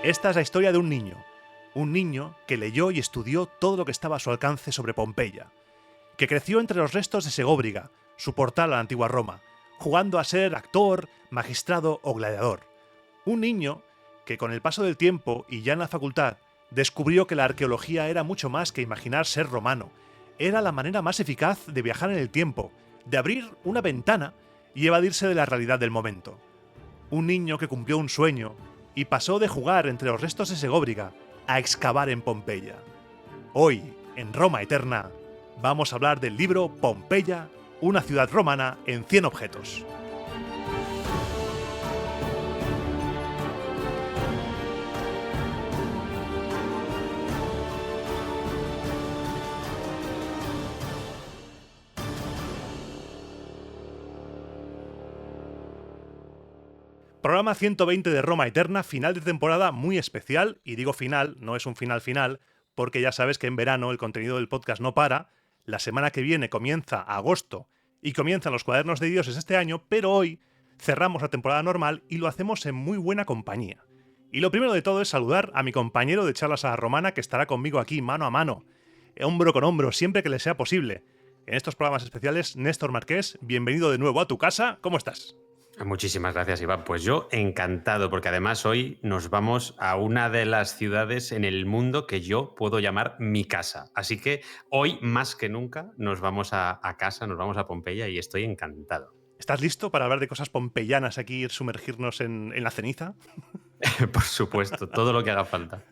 Esta es la historia de un niño que leyó y estudió todo lo que estaba a su alcance sobre Pompeya, que creció entre los restos de Segóbriga, su portal a la antigua Roma, jugando a ser actor, magistrado o gladiador. Un niño que con el paso del tiempo y ya en la facultad descubrió que la arqueología era mucho más que imaginar ser romano. Era la manera más eficaz de viajar en el tiempo, de abrir una ventana y evadirse de la realidad del momento. Un niño que cumplió un sueño y pasó de jugar entre los restos de Segóbriga a excavar en Pompeya. Hoy, en Roma Eterna, vamos a hablar del libro Pompeya, una ciudad romana en 100 objetos. Programa 120 de Roma Eterna, final de temporada muy especial, y digo final, no es un final final, porque ya sabes que en verano el contenido del podcast no para, la semana que viene comienza agosto y comienzan los cuadernos de dioses este año, pero hoy cerramos la temporada normal y lo hacemos en muy buena compañía. Y lo primero de todo es saludar a mi compañero de charlas a la romana que estará conmigo aquí mano a mano, hombro con hombro, siempre que le sea posible. En estos programas especiales, Néstor Marqués, bienvenido de nuevo a tu casa, ¿cómo estás? Muchísimas gracias, Iván. Pues yo encantado, porque además hoy nos vamos a una de las ciudades en el mundo que yo puedo llamar mi casa. Así que hoy, más que nunca, nos vamos a casa, nos vamos a Pompeya y estoy encantado. ¿Estás listo para hablar de cosas pompeyanas aquí, sumergirnos en la ceniza? Por supuesto, todo lo que haga falta.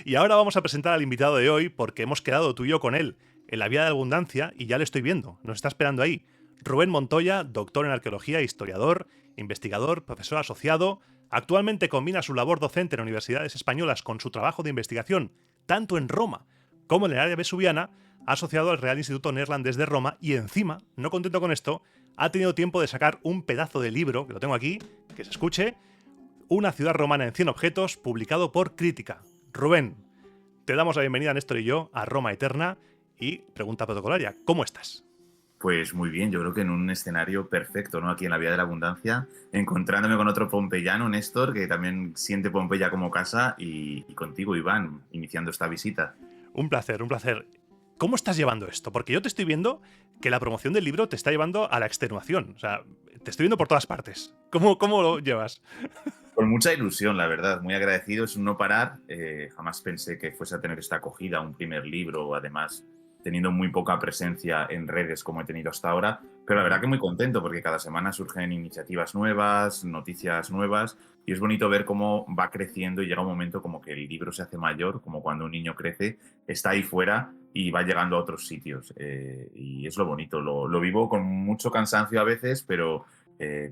Y ahora vamos a presentar al invitado de hoy porque hemos quedado tú y yo con él en la Vía de la Abundancia y ya le estoy viendo, nos está esperando ahí. Rubén Montoya, doctor en arqueología, historiador, investigador, profesor asociado, actualmente combina su labor docente en universidades españolas con su trabajo de investigación, tanto en Roma como en el área vesuviana, asociado al Real Instituto Neerlandés de Roma y encima, no contento con esto, ha tenido tiempo de sacar un pedazo de libro, que lo tengo aquí, que se escuche, Una ciudad romana en 100 objetos, publicado por Crítica. Rubén, te damos la bienvenida, Néstor y yo, a Roma Eterna y pregunta protocolaria, ¿cómo estás? Pues muy bien, yo creo que en un escenario perfecto, ¿no? Aquí en la Vía de la Abundancia, encontrándome con otro pompeyano, Néstor, que también siente Pompeya como casa, y contigo, Iván, iniciando esta visita. Un placer, un placer. ¿Cómo estás llevando esto? Porque yo te estoy viendo que la promoción del libro te está llevando a la extenuación. O sea, te estoy viendo por todas partes. ¿Cómo lo llevas? Con mucha ilusión, la verdad, muy agradecido, es un no parar. Jamás pensé que fuese a tener esta acogida, un primer libro, además teniendo muy poca presencia en redes como he tenido hasta ahora, pero la verdad que muy contento porque cada semana surgen iniciativas nuevas, noticias nuevas, y es bonito ver cómo va creciendo y llega un momento como que el libro se hace mayor, como cuando un niño crece, está ahí fuera y va llegando a otros sitios. Y es lo bonito, lo vivo con mucho cansancio a veces, pero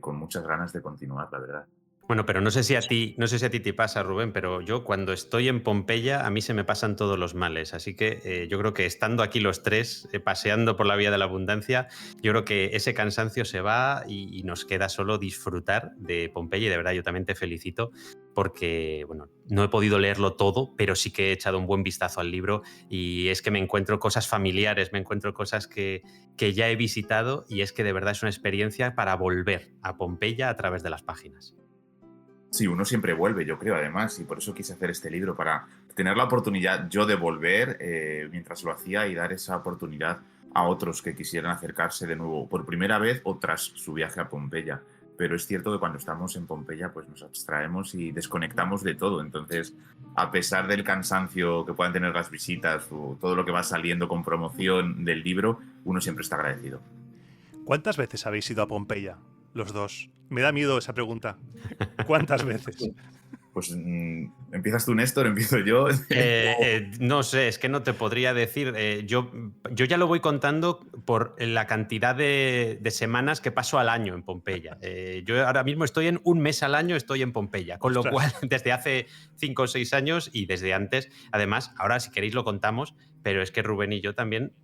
con muchas ganas de continuar, la verdad. Bueno, pero no sé si a ti te pasa, Rubén, pero yo cuando estoy en Pompeya a mí se me pasan todos los males. Así que yo creo que estando aquí los tres, paseando por la Vía de la Abundancia, yo creo que ese cansancio se va y nos queda solo disfrutar de Pompeya. Y de verdad yo también te felicito porque, bueno, no he podido leerlo todo, pero sí que he echado un buen vistazo al libro y es que me encuentro cosas familiares, me encuentro cosas que ya he visitado y es que de verdad es una experiencia para volver a Pompeya a través de las páginas. Sí, uno siempre vuelve, yo creo, además, y por eso quise hacer este libro, para tener la oportunidad yo de volver mientras lo hacía y dar esa oportunidad a otros que quisieran acercarse de nuevo por primera vez o tras su viaje a Pompeya. Pero es cierto que cuando estamos en Pompeya pues nos abstraemos y desconectamos de todo. Entonces, a pesar del cansancio que puedan tener las visitas o todo lo que va saliendo con promoción del libro, uno siempre está agradecido. ¿Cuántas veces habéis ido a Pompeya? Los dos. Me da miedo esa pregunta. ¿Cuántas veces? Pues empiezas tú, Néstor, empiezo yo. No sé, es que no te podría decir. Yo ya lo voy contando por la cantidad de semanas que paso al año en Pompeya. Yo ahora mismo estoy en un mes al año, estoy en Pompeya, con lo cual desde hace 5 o 6 años y desde antes. Además, ahora si queréis lo contamos, pero es que Rubén y yo también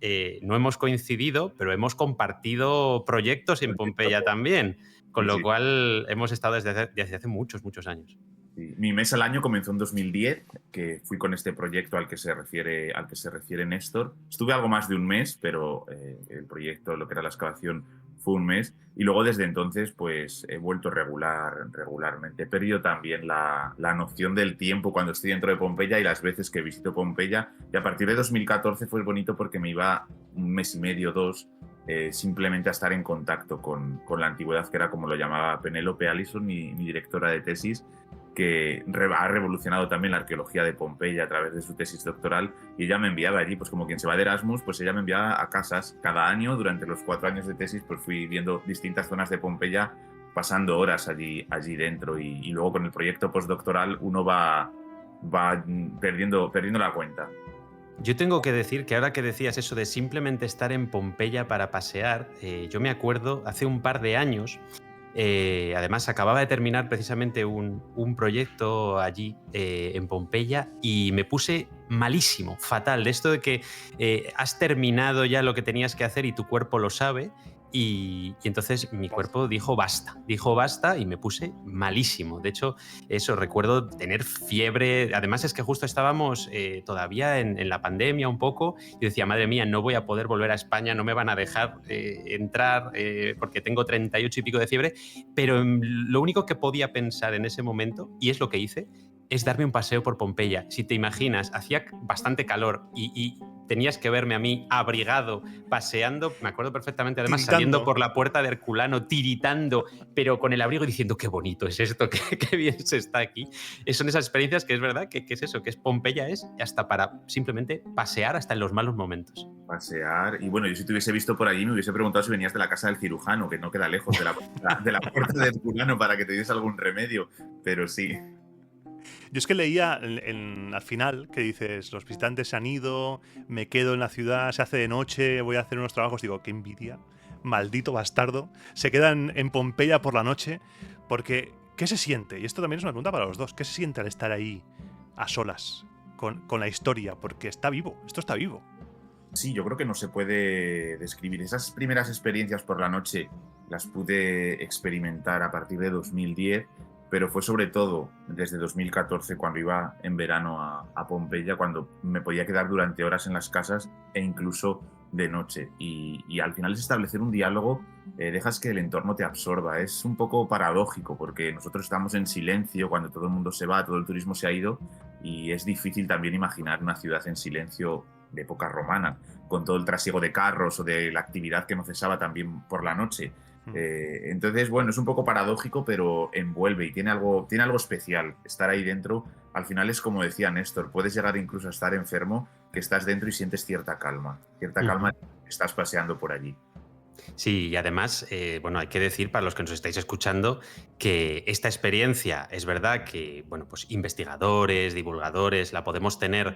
no hemos coincidido, pero hemos compartido proyectos en Pompeya también, con lo cual hemos estado desde hace muchos, muchos años. Sí. Mi mes al año comenzó en 2010, que fui con este proyecto al que se refiere Néstor. Estuve algo más de un mes, pero el proyecto, lo que era la excavación, fue un mes. Y luego desde entonces pues he vuelto regularmente. He perdido también la noción del tiempo cuando estoy dentro de Pompeya y las veces que visito Pompeya. Y a partir de 2014 fue bonito porque me iba un mes y medio, 2, simplemente a estar en contacto con la antigüedad, que era como lo llamaba Penélope Allison, mi directora de tesis, que ha revolucionado también la arqueología de Pompeya a través de su tesis doctoral, y ella me enviaba allí, pues como quien se va de Erasmus, pues ella me enviaba a casas cada año. Durante los 4 años de tesis pues fui viendo distintas zonas de Pompeya, pasando horas allí dentro, y luego con el proyecto postdoctoral uno va perdiendo la cuenta. Yo tengo que decir que ahora que decías eso de simplemente estar en Pompeya para pasear, yo me acuerdo hace un par de años. Además, acababa de terminar precisamente un proyecto allí en Pompeya y me puse malísimo, fatal, de esto de que has terminado ya lo que tenías que hacer y tu cuerpo lo sabe. Y entonces mi cuerpo dijo basta y me puse malísimo. De hecho, eso, recuerdo tener fiebre. Además es que justo estábamos todavía en la pandemia un poco y decía, madre mía, no voy a poder volver a España, no me van a dejar entrar porque tengo 38 y pico de fiebre. Pero lo único que podía pensar en ese momento, y es lo que hice, es darme un paseo por Pompeya. Si te imaginas, hacía bastante calor y tenías que verme a mí abrigado, paseando, me acuerdo perfectamente, además Tiritando. saliendo por la puerta de Herculano, tiritando, pero con el abrigo diciendo qué bonito es esto, qué bien se está aquí. Son esas experiencias que es verdad que es eso, que es Pompeya, es hasta para simplemente pasear hasta en los malos momentos. Pasear. Y bueno, yo si te hubiese visto por allí me hubiese preguntado si venías de la casa del cirujano, que no queda lejos de la puerta de Herculano, para que te diese algún remedio, pero sí. Yo es que leía al final que dices, los visitantes se han ido, me quedo en la ciudad, se hace de noche, voy a hacer unos trabajos. Digo, qué envidia, maldito bastardo. Se quedan en Pompeya por la noche, porque ¿qué se siente? Y esto también es una pregunta para los dos. ¿Qué se siente al estar ahí a solas con la historia? Porque está vivo, esto está vivo. Sí, yo creo que no se puede describir. Esas primeras experiencias por la noche las pude experimentar a partir de 2010, pero fue sobre todo desde 2014, cuando iba en verano a Pompeya, cuando me podía quedar durante horas en las casas e incluso de noche. Y al final es establecer un diálogo, dejas que el entorno te absorba. Es un poco paradójico porque nosotros estamos en silencio cuando todo el mundo se va, todo el turismo se ha ido, y es difícil también imaginar una ciudad en silencio de época romana, con todo el trasiego de carros o de la actividad que no cesaba también por la noche. Entonces, bueno, es un poco paradójico, pero envuelve y tiene algo especial. Estar ahí dentro, al final es como decía Néstor, puedes llegar incluso a estar enfermo, que estás dentro y sientes cierta calma estás paseando por allí. Sí, y además, bueno, hay que decir para los que nos estáis escuchando que esta experiencia es verdad que, bueno, pues investigadores, divulgadores, la podemos tener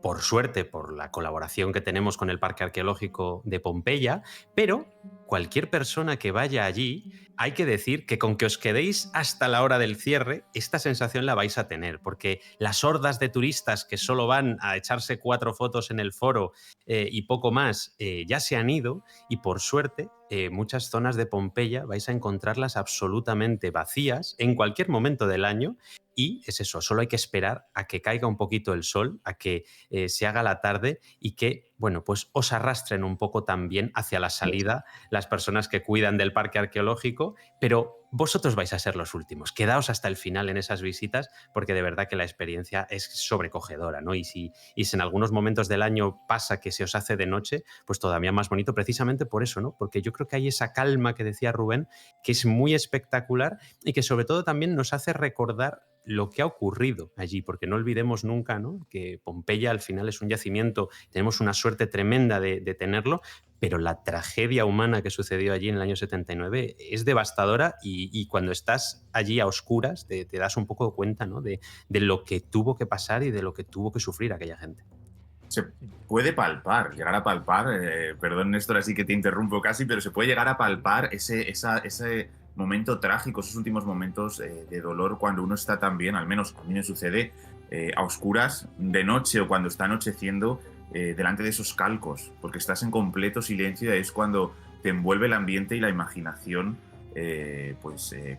por suerte, por la colaboración que tenemos con el Parque Arqueológico de Pompeya, pero cualquier persona que vaya allí, hay que decir que con que os quedéis hasta la hora del cierre, esta sensación la vais a tener, porque las hordas de turistas que solo van a echarse 4 fotos en el foro y poco más, ya se han ido, y por suerte muchas zonas de Pompeya vais a encontrarlas absolutamente vacías en cualquier momento del año, y es eso, solo hay que esperar a que caiga un poquito el sol, a que se haga la tarde y que, bueno, pues os arrastren un poco también hacia la salida las personas que cuidan del parque arqueológico, pero vosotros vais a ser los últimos. Quedaos hasta el final en esas visitas, porque de verdad que la experiencia es sobrecogedora, ¿no? Y si en algunos momentos del año pasa que se os hace de noche, pues todavía más bonito, precisamente por eso, ¿no? Porque yo creo que hay esa calma que decía Rubén, que es muy espectacular y que sobre todo también nos hace recordar lo que ha ocurrido allí, porque no olvidemos nunca, ¿no?, que Pompeya al final es un yacimiento, tenemos una suerte tremenda de tenerlo, pero la tragedia humana que sucedió allí en el año 79 es devastadora, y cuando estás allí a oscuras te das un poco cuenta, ¿no?, de lo que tuvo que pasar y de lo que tuvo que sufrir aquella gente. Se puede palpar, llegar a palpar, perdón Néstor, así que te interrumpo casi, pero se puede llegar a palpar ese momento trágico, esos últimos momentos de dolor, cuando uno está también, al menos a mí me sucede, a oscuras, de noche o cuando está anocheciendo, delante de esos calcos, porque estás en completo silencio, y es cuando te envuelve el ambiente y la imaginación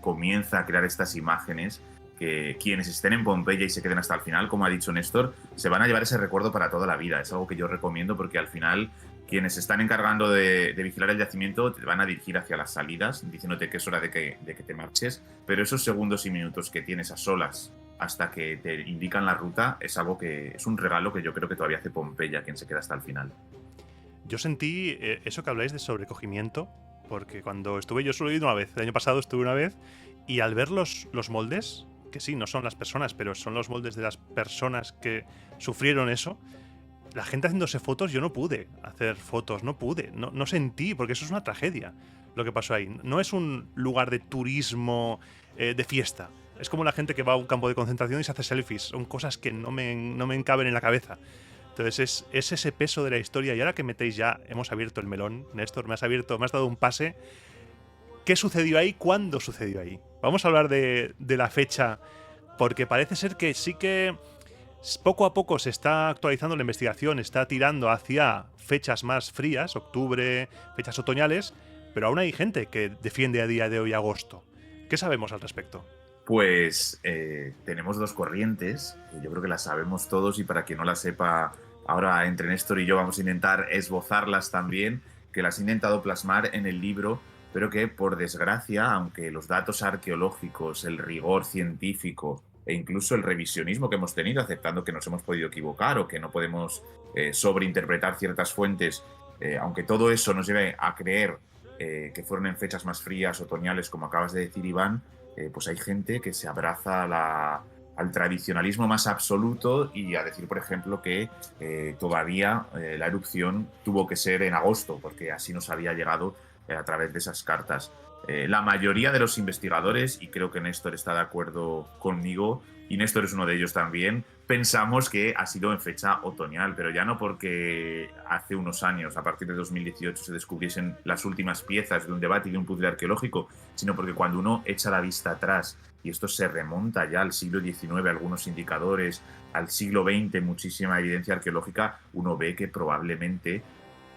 comienza a crear estas imágenes que quienes estén en Pompeya y se queden hasta el final, como ha dicho Néstor, se van a llevar ese recuerdo para toda la vida. Es algo que yo recomiendo porque al final quienes se están encargando de vigilar el yacimiento te van a dirigir hacia las salidas, diciéndote que es hora de que te marches, pero esos segundos y minutos que tienes a solas hasta que te indican la ruta es algo que es un regalo que yo creo que todavía hace Pompeya, quien se queda hasta el final. Yo sentí eso que habláis de sobrecogimiento, porque cuando estuve, yo solo he ido una vez, el año pasado estuve una vez, y al ver los moldes, que sí, no son las personas, pero son los moldes de las personas que sufrieron eso, la gente haciéndose fotos, yo no pude hacer fotos, no sentí, porque eso es una tragedia lo que pasó ahí. No es un lugar de turismo, de fiesta. Es como la gente que va a un campo de concentración y se hace selfies. Son cosas que no me encaben en la cabeza. Entonces es ese peso de la historia. Y ahora que metéis ya, hemos abierto el melón, Néstor, me has dado un pase. ¿Qué sucedió ahí? ¿Cuándo sucedió ahí? Vamos a hablar de la fecha, porque parece ser que sí que poco a poco se está actualizando la investigación, está tirando hacia fechas más frías, octubre, fechas otoñales, pero aún hay gente que defiende a día de hoy agosto. ¿Qué sabemos al respecto? Pues tenemos dos corrientes, que yo creo que las sabemos todos, y para quien no las sepa, ahora entre Néstor y yo vamos a intentar esbozarlas también, que las he intentado plasmar en el libro, pero que por desgracia, aunque los datos arqueológicos, el rigor científico e incluso el revisionismo que hemos tenido, aceptando que nos hemos podido equivocar o que no podemos sobreinterpretar ciertas fuentes, aunque todo eso nos lleve a creer que fueron en fechas más frías, otoñales, como acabas de decir, Iván, pues hay gente que se abraza al tradicionalismo más absoluto y a decir, por ejemplo, que todavía la erupción tuvo que ser en agosto, porque así nos había llegado a través de esas cartas. La mayoría de los investigadores, y creo que Néstor está de acuerdo conmigo, y Néstor es uno de ellos también, pensamos que ha sido en fecha otoñal, pero ya no porque hace unos años, a partir de 2018, se descubriesen las últimas piezas de un debate y de un puzzle arqueológico, sino porque cuando uno echa la vista atrás, y esto se remonta ya al siglo XIX, algunos indicadores, al siglo XX, muchísima evidencia arqueológica, uno ve que probablemente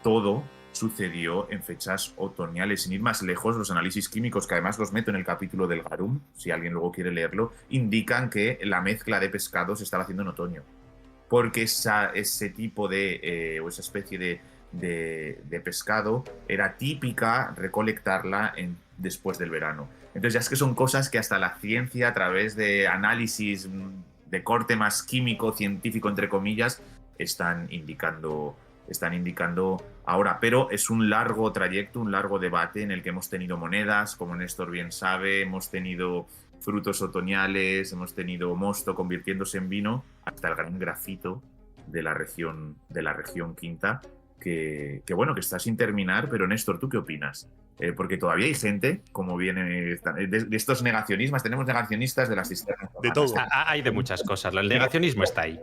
todo sucedió en fechas otoñales. Sin ir más lejos, los análisis químicos, que además los meto en el capítulo del garum, si alguien luego quiere leerlo, indican que la mezcla de pescados se estaba haciendo en otoño, porque ese tipo de o esa especie de pescado era típica recolectarla después del verano. Entonces ya es que son cosas que hasta la ciencia, a través de análisis de corte más químico, científico, entre comillas, están indicando ahora, pero es un largo trayecto, un largo debate en el que hemos tenido monedas, como Néstor bien sabe, hemos tenido frutos otoñales, hemos tenido mosto convirtiéndose en vino, hasta el gran grafito de la región quinta, que bueno, que está sin terminar. Pero Néstor, ¿tú qué opinas? Porque todavía hay gente, como viene de estos negacionistas, tenemos negacionistas de las cisternas. De todo. Hay de muchas cosas, el negacionismo está ahí.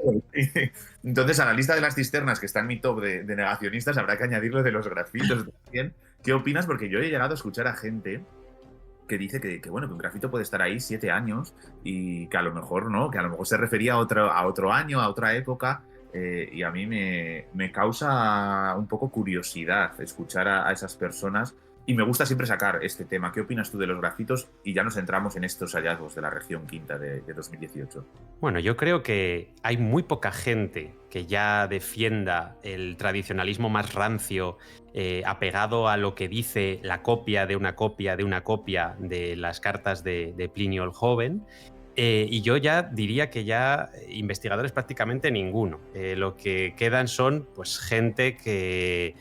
Entonces, a la lista de las cisternas, que está en mi top de negacionistas, habrá que añadirlo de los grafitos también. ¿Qué opinas? Porque yo he llegado a escuchar a gente que dice que bueno, que un grafito puede estar ahí 7 años y que a lo mejor no, que a lo mejor se refería a otro año, a otra época. Y a mí me causa un poco curiosidad escuchar a esas personas, y me gusta siempre sacar este tema. ¿Qué opinas tú de los grafitos? Y ya nos centramos en estos hallazgos de la región quinta de 2018. Bueno, yo creo que hay muy poca gente que ya defienda el tradicionalismo más rancio, apegado a lo que dice la copia de una copia de una copia de las cartas de Plinio el Joven. Y yo ya diría que ya investigadores prácticamente ninguno. Lo que quedan son pues gente que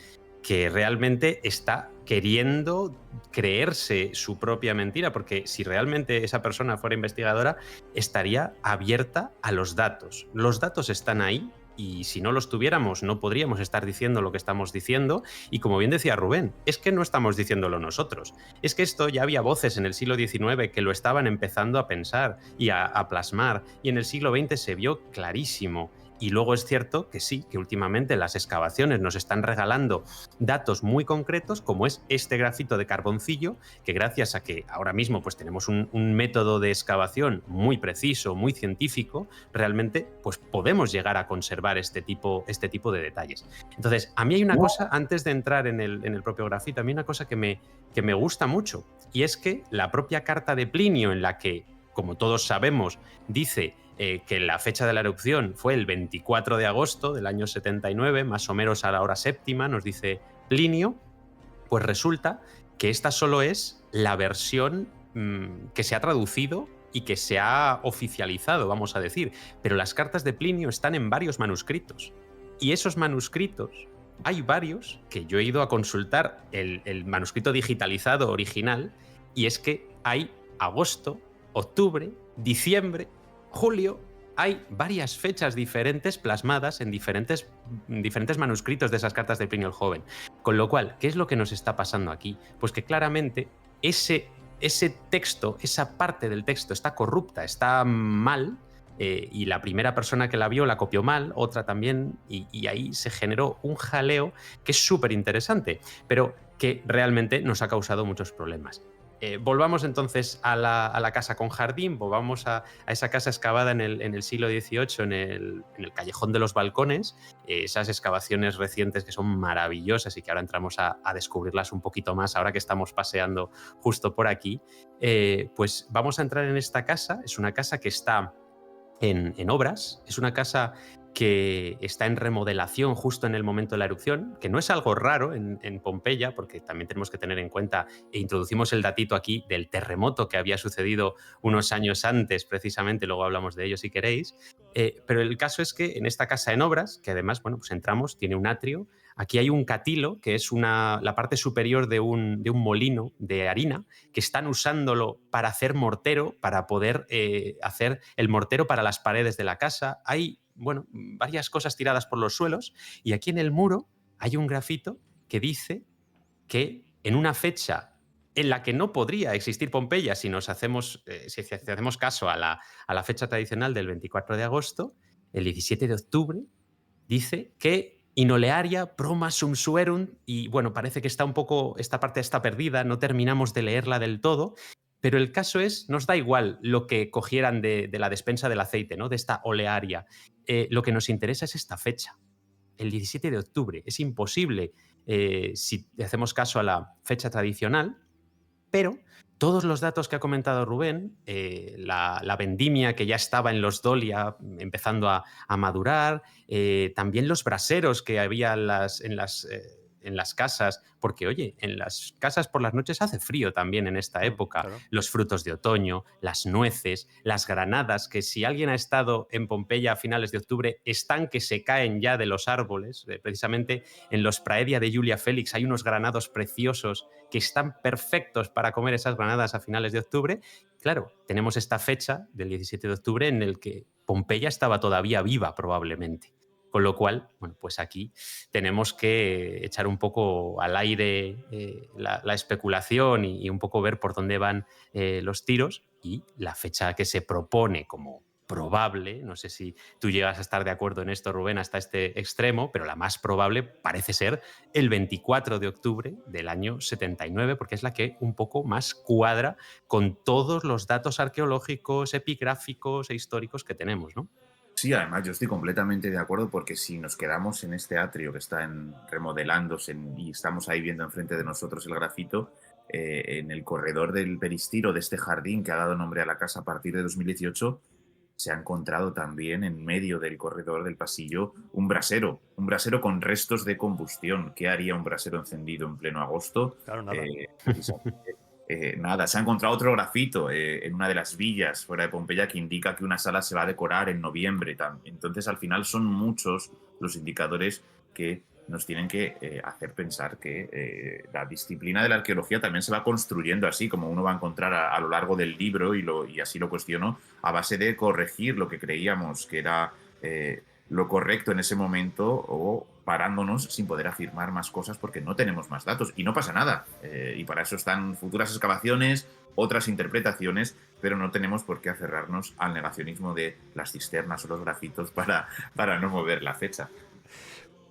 realmente está queriendo creerse su propia mentira, porque si realmente esa persona fuera investigadora, estaría abierta a los datos. Los datos están ahí, y si no los tuviéramos no podríamos estar diciendo lo que estamos diciendo. Y como bien decía Rubén, es que no estamos diciéndolo nosotros, es que esto ya había voces en el siglo XIX que lo estaban empezando a pensar y a plasmar, y en el siglo XX se vio clarísimo. Y luego es cierto que sí, que últimamente las excavaciones nos están regalando datos muy concretos, como es este grafito de carboncillo, que gracias a que ahora mismo pues tenemos un método de excavación muy preciso, muy científico, realmente pues podemos llegar a conservar este tipo de detalles. Entonces, a mí hay una cosa, antes de entrar en el propio grafito, a mí hay una cosa que me gusta mucho, y es que la propia carta de Plinio, en la que, como todos sabemos, dice que la fecha de la erupción fue el 24 de agosto del año 79, más o menos a la hora séptima, nos dice Plinio, pues resulta que esta solo es la versión que se ha traducido y que se ha oficializado, vamos a decir. Pero las cartas de Plinio están en varios manuscritos. Y esos manuscritos, hay varios que yo he ido a consultar el manuscrito digitalizado original, y es que hay agosto, octubre, diciembre, julio. Hay varias fechas diferentes plasmadas en diferentes manuscritos de esas cartas de Plinio el Joven. Con lo cual, ¿qué es lo que nos está pasando aquí? Pues que claramente ese texto, esa parte del texto está corrupta, está mal, y la primera persona que la vio la copió mal, otra también, y ahí se generó un jaleo que es súper interesante, pero que realmente nos ha causado muchos problemas. Volvamos entonces a la casa con jardín, volvamos a esa casa excavada en el siglo XVIII, en el Callejón de los Balcones, esas excavaciones recientes que son maravillosas y que ahora entramos a descubrirlas un poquito más ahora que estamos paseando justo por aquí. Pues vamos a entrar en esta casa. Es una casa que está en obras, es una casa que está en remodelación justo en el momento de la erupción, que no es algo raro en Pompeya, porque también tenemos que tener en cuenta, e introducimos el datito aquí del terremoto que había sucedido unos años antes, precisamente, luego hablamos de ello si queréis, pero el caso es que en esta casa en obras, que además, bueno, pues entramos, tiene un atrio, aquí hay un catilo, que es la parte superior de un molino de harina, que están usándolo para hacer mortero, para poder hacer el mortero para las paredes de la casa. Hay, bueno, varias cosas tiradas por los suelos, y aquí en el muro hay un grafito que dice que en una fecha en la que no podría existir Pompeya si hacemos caso a la fecha tradicional del 24 de agosto, el 17 de octubre, dice que in olearia proma sum suerunt, y bueno, parece que esta parte está perdida, no terminamos de leerla del todo, pero el caso es, nos da igual lo que cogieran de la despensa del aceite, ¿no? De esta olearia. Lo que nos interesa es esta fecha, el 17 de octubre. Es imposible si hacemos caso a la fecha tradicional, pero todos los datos que ha comentado Rubén, la vendimia que ya estaba en los Dolia empezando a madurar, también los braseros que había en las casas, porque oye, en las casas por las noches hace frío también en esta época, claro. Los frutos de otoño, las nueces, las granadas, que si alguien ha estado en Pompeya a finales de octubre, están que se caen ya de los árboles. Precisamente en los Praedia de Julia Félix hay unos granados preciosos que están perfectos para comer esas granadas a finales de octubre. Claro, tenemos esta fecha del 17 de octubre en el que Pompeya estaba todavía viva probablemente. Con lo cual, bueno, pues aquí tenemos que echar un poco al aire la especulación y un poco ver por dónde van los tiros, y la fecha que se propone como probable, no sé si tú llegas a estar de acuerdo en esto, Rubén, hasta este extremo, pero la más probable parece ser el 24 de octubre del año 79, porque es la que un poco más cuadra con todos los datos arqueológicos, epigráficos e históricos que tenemos, ¿no? Sí, además yo estoy completamente de acuerdo, porque si nos quedamos en este atrio que está remodelándose y estamos ahí viendo enfrente de nosotros el grafito, en el corredor del peristilo de este jardín que ha dado nombre a la casa a partir de 2018, se ha encontrado también en medio del corredor del pasillo un brasero con restos de combustión. ¿Qué haría un brasero encendido en pleno agosto? Claro, nada. Nada, se ha encontrado otro grafito en una de las villas fuera de Pompeya que indica que una sala se va a decorar en noviembre. Entonces, al final son muchos los indicadores que nos tienen que hacer pensar que la disciplina de la arqueología también se va construyendo así, como uno va a encontrar a lo largo del libro, y así lo cuestiono, a base de corregir lo que creíamos que era lo correcto en ese momento, o parándonos sin poder afirmar más cosas porque no tenemos más datos. Y no pasa nada. Y para eso están futuras excavaciones, otras interpretaciones, pero no tenemos por qué aferrarnos al negacionismo de las cisternas o los grafitos para no mover la fecha.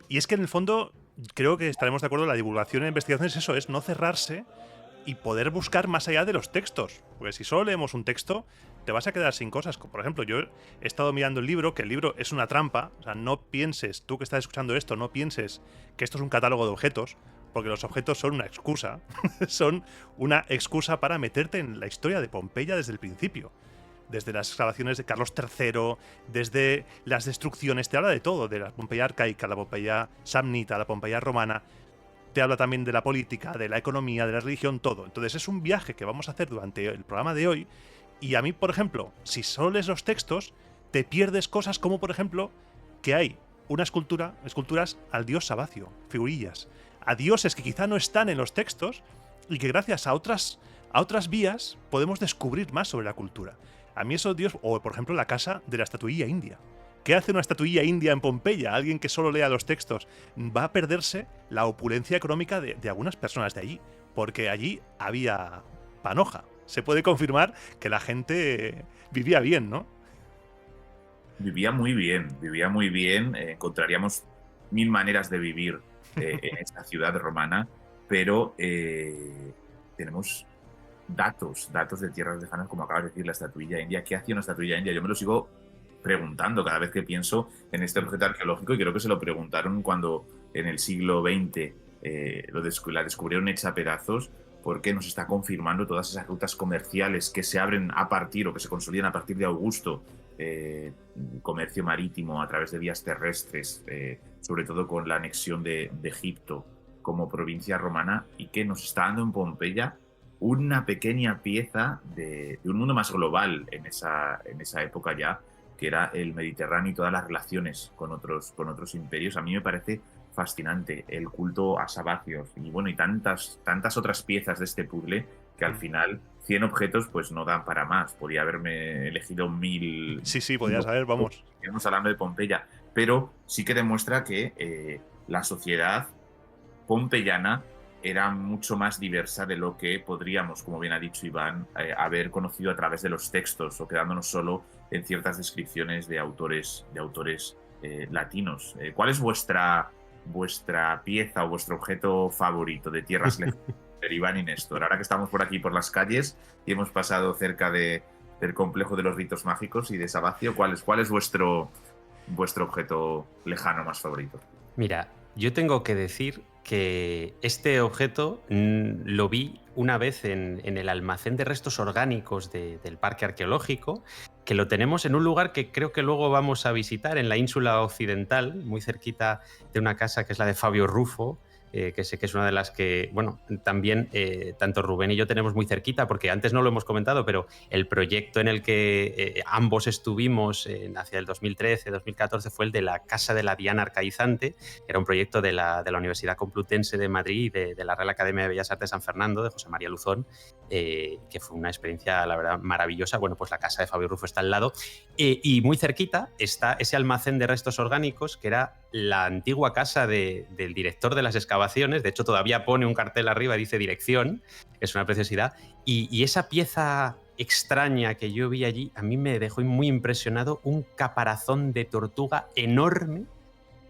Y es que en el fondo creo que estaremos de acuerdo, la divulgación en investigaciones eso es, no cerrarse y poder buscar más allá de los textos. Porque si solo leemos un texto, te vas a quedar sin cosas. Por ejemplo, yo he estado mirando el libro, que el libro es una trampa. O sea, no pienses, tú que estás escuchando esto, no pienses que esto es un catálogo de objetos, porque los objetos son una excusa. Son una excusa para meterte en la historia de Pompeya desde el principio. desde las excavaciones de Carlos III, desde las destrucciones, te habla de todo, de la Pompeya arcaica, la Pompeya samnita, la Pompeya romana, te habla también de la política, de la economía, de la religión, todo. Entonces es un viaje que vamos a hacer durante el programa de hoy, y a mí, por ejemplo, si solo lees los textos, te pierdes cosas como, por ejemplo, que hay una esculturas al dios Sabacio, figurillas, a dioses que quizá no están en los textos y que gracias a otras vías podemos descubrir más sobre la cultura. A mí esos dioses, o por ejemplo la casa de la estatuilla india. ¿Qué hace una estatuilla india en Pompeya? Alguien que solo lea los textos. Va a perderse la opulencia económica de algunas personas de allí, porque allí había panoja. Se puede confirmar que la gente vivía bien, ¿no? Vivía muy bien. Encontraríamos mil maneras de vivir en esta ciudad romana, pero tenemos datos de tierras lejanas, como acabas de decir, la estatuilla india. ¿Qué hacía una estatuilla india? Yo me lo sigo preguntando cada vez que pienso en este objeto arqueológico, y creo que se lo preguntaron cuando en el siglo XX la descubrieron hecha a pedazos, porque nos está confirmando todas esas rutas comerciales que se abren a partir o que se consolidan a partir de Augusto, comercio marítimo a través de vías terrestres, sobre todo con la anexión de Egipto como provincia romana, y que nos está dando en Pompeya una pequeña pieza de un mundo más global en esa época ya, que era el Mediterráneo y todas las relaciones con otros imperios. A mí me parece fascinante el culto a Sabacios y bueno, y tantas otras piezas de este puzzle que al final 100 objetos pues no dan para más. Podía haberme elegido 1000. Sí, podías saber, vamos. Estamos hablando de Pompeya, pero sí que demuestra que la sociedad pompeyana era mucho más diversa de lo que podríamos, como bien ha dicho Iván, haber conocido a través de los textos o quedándonos solo en ciertas descripciones de autores latinos. ¿Cuál es vuestra pieza o vuestro objeto favorito de tierras lejanas, Iván y Néstor? Ahora que estamos por aquí por las calles y hemos pasado cerca del complejo de los ritos mágicos y de Sabacio, ¿cuál es vuestro objeto lejano más favorito? Mira, yo tengo que decir que este objeto lo vi una vez en el almacén de restos orgánicos del Parque Arqueológico, que lo tenemos en un lugar que creo que luego vamos a visitar, en la ínsula occidental, muy cerquita de una casa que es la de Fabio Rufo, que sé que es una de las que, bueno, también tanto Rubén y yo tenemos muy cerquita, porque antes no lo hemos comentado, pero el proyecto en el que ambos estuvimos hacia el 2013-2014 fue el de la Casa de la Diana Arcaizante, que era un proyecto de la Universidad Complutense de Madrid y de la Real Academia de Bellas Artes San Fernando, de José María Luzón, que fue una experiencia, la verdad, maravillosa. Bueno, pues la casa de Fabio Rufo está al lado, y muy cerquita está ese almacén de restos orgánicos, que era la antigua casa del director de las excavaciones. De hecho, todavía pone un cartel arriba, dice dirección, es una preciosidad. Y esa pieza extraña que yo vi allí, a mí me dejó muy impresionado, un caparazón de tortuga enorme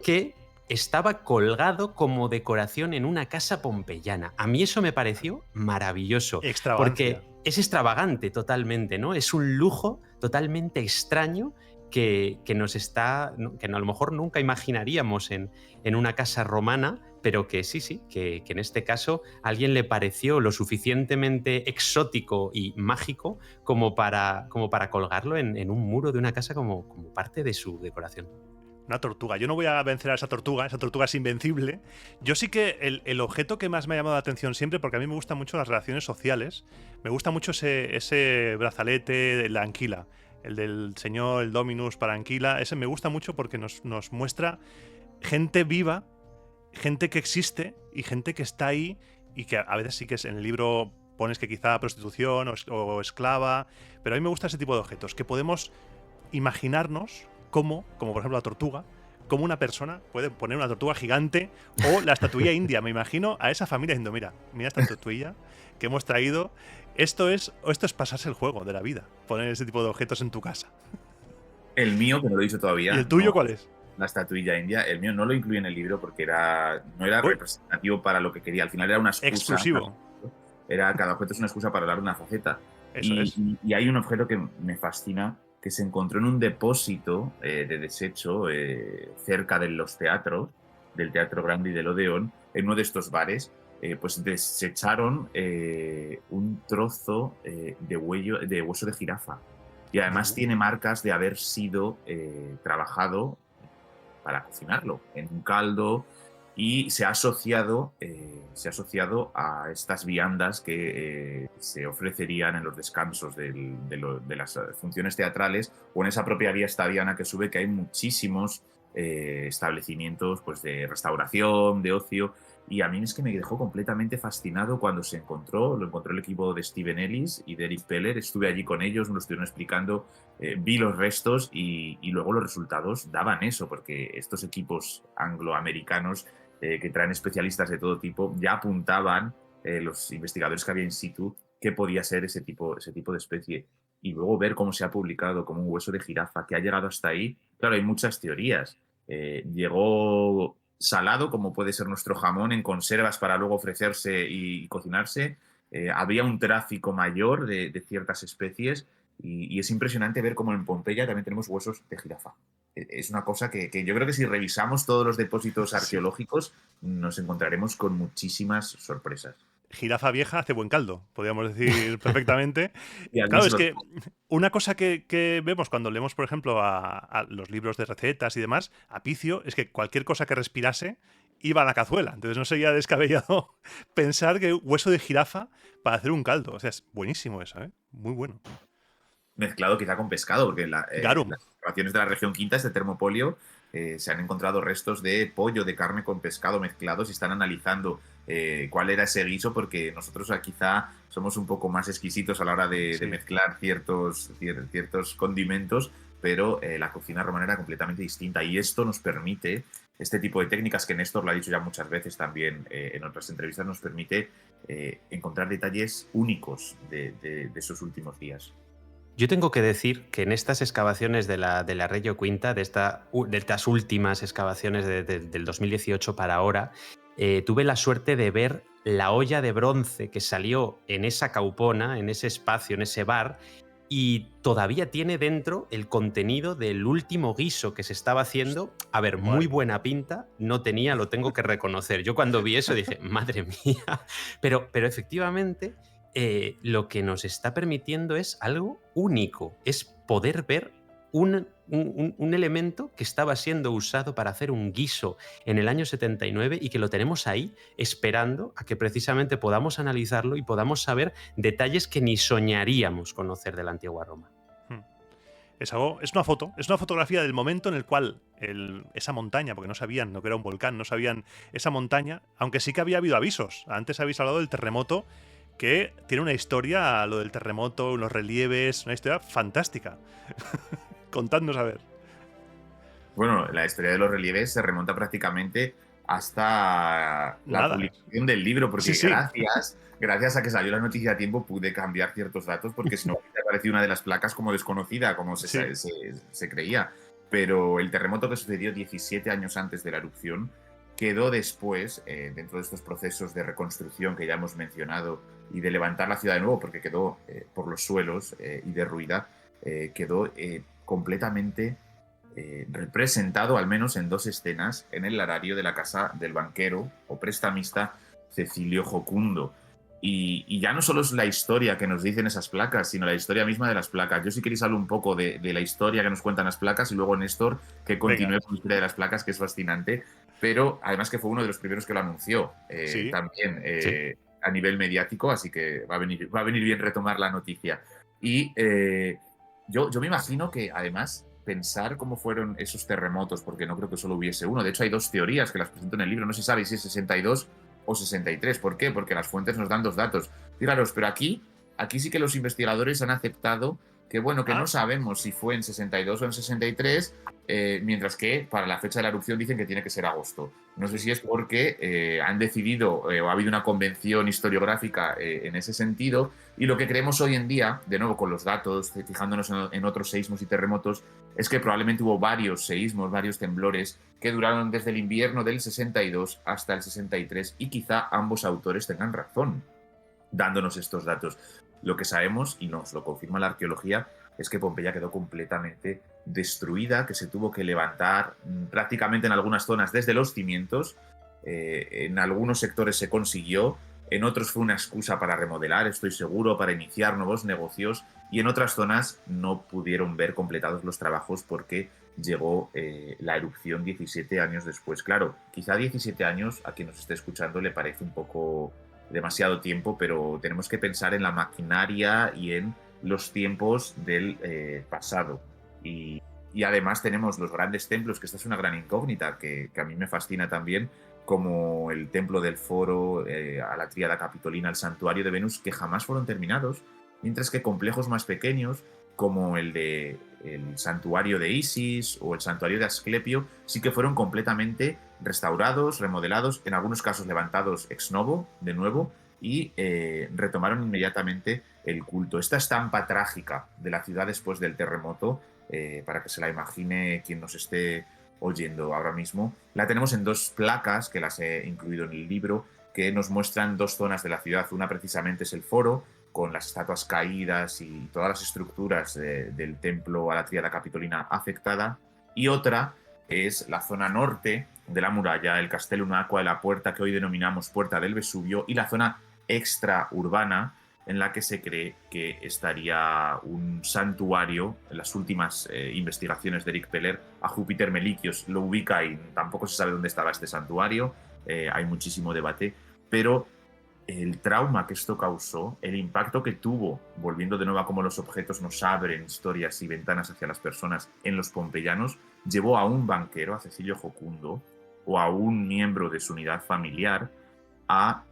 que estaba colgado como decoración en una casa pompeyana. A mí eso me pareció maravilloso. Extravagancia. Porque es extravagante totalmente, ¿no? Es un lujo totalmente extraño que a lo mejor nunca imaginaríamos en una casa romana, pero que sí, que en este caso a alguien le pareció lo suficientemente exótico y mágico como para colgarlo en un muro de una casa como parte de su decoración. Una tortuga. Yo no voy a vencer a esa tortuga es invencible. Yo sí que el objeto que más me ha llamado la atención siempre, porque a mí me gustan mucho las relaciones sociales, me gusta mucho ese brazalete de la anquila, el del señor, el Dominus para anquila. Ese me gusta mucho porque nos muestra gente viva, gente que existe y gente que está ahí, y que a veces sí que es en el libro pones que quizá prostitución o esclava, pero a mí me gusta ese tipo de objetos, que podemos imaginarnos como por ejemplo la tortuga, como una persona puede poner una tortuga gigante, o la estatuilla india. Me imagino a esa familia diciendo, mira esta estatuilla que hemos traído, esto es pasarse el juego de la vida, poner ese tipo de objetos en tu casa. El mío, que no lo he dicho todavía. ¿Y el tuyo cuál es? La estatuilla india. El mío no lo incluí en el libro porque no era representativo para lo que quería. Al final era una excusa. Exclusivo. Cada objeto es una excusa para dar una faceta. Y hay un objeto que me fascina, que se encontró en un depósito de desecho cerca de los teatros, del Teatro Grande y del Odeón, en uno de estos bares. Pues desecharon un trozo de hueso de jirafa. y además tiene marcas de haber sido trabajado para cocinarlo en un caldo, y se ha asociado a estas viandas que se ofrecerían en los descansos de las funciones teatrales, o en esa propia vía estadiana que sube, que hay muchísimos establecimientos pues, de restauración, de ocio. Y a mí es que me dejó completamente fascinado cuando lo encontró el equipo de Steven Ellis y de Eric Peller. Estuve allí con ellos, me lo estuvieron explicando, vi los restos y luego los resultados daban eso, porque estos equipos angloamericanos que traen especialistas de todo tipo ya apuntaban, los investigadores que había in situ, qué podía ser ese tipo de especie. Y luego ver cómo se ha publicado como un hueso de jirafa que ha llegado hasta ahí. Claro, hay muchas teorías. Llegó salado, como puede ser nuestro jamón, en conservas para luego ofrecerse y cocinarse. Había un tráfico mayor de ciertas especies, y es impresionante ver cómo en Pompeya también tenemos huesos de jirafa. Es una cosa que yo creo que si revisamos todos los depósitos arqueológicos nos encontraremos con muchísimas sorpresas. Jirafa vieja hace buen caldo, podríamos decir perfectamente. Y al Claro, menos es que una cosa que vemos cuando leemos, por ejemplo, a los libros de recetas y demás, a Picio, es que cualquier cosa que respirase iba a la cazuela. Entonces no sería descabellado pensar que hueso de jirafa para hacer un caldo. O sea, es buenísimo eso, ¿eh? Muy bueno. mezclado quizá con pescado, porque Garum. las excavaciones de la región quinta, este termopolio, se han encontrado restos de pollo, de carne con pescado mezclados, y están analizando cuál era ese guiso, porque nosotros quizá somos un poco más exquisitos a la hora de mezclar ciertos condimentos, pero la cocina romana era completamente distinta, y esto nos permite, este tipo de técnicas que Néstor lo ha dicho ya muchas veces también en otras entrevistas, nos permite encontrar detalles únicos de esos últimos días. Yo tengo que decir que en estas excavaciones de la Reggio Quinta, de estas últimas excavaciones del 2018 para ahora, tuve la suerte de ver la olla de bronce que salió en esa caupona, en ese espacio, en ese bar, y todavía tiene dentro el contenido del último guiso que se estaba haciendo. A ver, muy buena pinta no tenía, lo tengo que reconocer. Yo cuando vi eso dije, madre mía, pero efectivamente... lo que nos está permitiendo es algo único, es poder ver un elemento que estaba siendo usado para hacer un guiso en el año 79 y que lo tenemos ahí esperando a que precisamente podamos analizarlo y podamos saber detalles que ni soñaríamos conocer de la antigua Roma. Es una foto, es una fotografía del momento en el cual esa montaña, porque no sabían, no que era un volcán, no sabían esa montaña, aunque sí que había habido avisos. Antes habéis hablado del terremoto, que tiene una historia, lo del terremoto, unos relieves, una historia fantástica. Contadnos a ver. Bueno, la historia de los relieves se remonta prácticamente hasta la publicación del libro, porque gracias a que salió la noticia a tiempo pude cambiar ciertos datos, porque si no me parecía una de las placas como desconocida, como se creía. Pero el terremoto que sucedió 17 años antes de la erupción quedó después, dentro de estos procesos de reconstrucción que ya hemos mencionado y de levantar la ciudad de nuevo, porque quedó por los suelos y derruida, quedó completamente representado, al menos en dos escenas, en el larario de la casa del banquero o prestamista Cecilio Jocundo. Y ya no solo es la historia que nos dicen esas placas, sino la historia misma de las placas. Yo sí queréis hablar un poco de la historia que nos cuentan las placas, y luego Néstor que continúe con la historia de las placas, que es fascinante, pero además que fue uno de los primeros que lo anunció también a nivel mediático, así que va a venir bien retomar la noticia. Y yo me imagino que además pensar cómo fueron esos terremotos, porque no creo que solo hubiese uno. De hecho, hay dos teorías que las presento en el libro. No se sabe si es 62 o 63. ¿Por qué? Porque las fuentes nos dan dos datos. Fijaros, pero aquí sí que los investigadores han aceptado que, bueno, que no sabemos si fue en 62 o en 63, mientras que para la fecha de la erupción dicen que tiene que ser agosto. No sé si es porque han decidido o ha habido una convención historiográfica en ese sentido, y lo que creemos hoy en día, de nuevo con los datos, fijándonos en otros seísmos y terremotos, es que probablemente hubo varios seísmos, varios temblores que duraron desde el invierno del 62 hasta el 63, y quizá ambos autores tengan razón dándonos estos datos. Lo que sabemos, y nos lo confirma la arqueología, es que Pompeya quedó completamente destruida, que se tuvo que levantar prácticamente en algunas zonas desde los cimientos. En algunos sectores se consiguió, en otros fue una excusa para remodelar, estoy seguro, para iniciar nuevos negocios, y en otras zonas no pudieron ver completados los trabajos porque llegó la erupción 17 años después. Claro, quizá 17 años a quien nos esté escuchando le parece un poco demasiado tiempo, pero tenemos que pensar en la maquinaria y en los tiempos del pasado. Y además tenemos los grandes templos, que esta es una gran incógnita que a mí me fascina también, como el templo del Foro, a la Tríada Capitolina, el santuario de Venus, que jamás fueron terminados, mientras que complejos más pequeños, como el santuario de Isis o el santuario de Asclepio, sí que fueron completamente restaurados, remodelados, en algunos casos levantados ex novo, de nuevo, y retomaron inmediatamente el culto. Esta estampa trágica de la ciudad después del terremoto, para que se la imagine quien nos esté oyendo ahora mismo, la tenemos en 2 placas que las he incluido en el libro, que nos muestran 2 zonas de la ciudad. Una precisamente es el Foro, con las estatuas caídas y todas las estructuras del templo a la Tríada Capitolina afectada, y otra es la zona norte de la muralla, el Castellum Aqua, la puerta que hoy denominamos Puerta del Vesubio, y la zona extraurbana, en la que se cree que estaría un santuario. En las últimas investigaciones de Eric Peller a Júpiter Melikios lo ubica y tampoco se sabe dónde estaba este santuario, hay muchísimo debate, pero el trauma que esto causó, el impacto que tuvo, volviendo de nuevo a cómo los objetos nos abren historias y ventanas hacia las personas en los pompeyanos, llevó a un banquero, a Cecilio Jocundo, o a un miembro de su unidad familiar a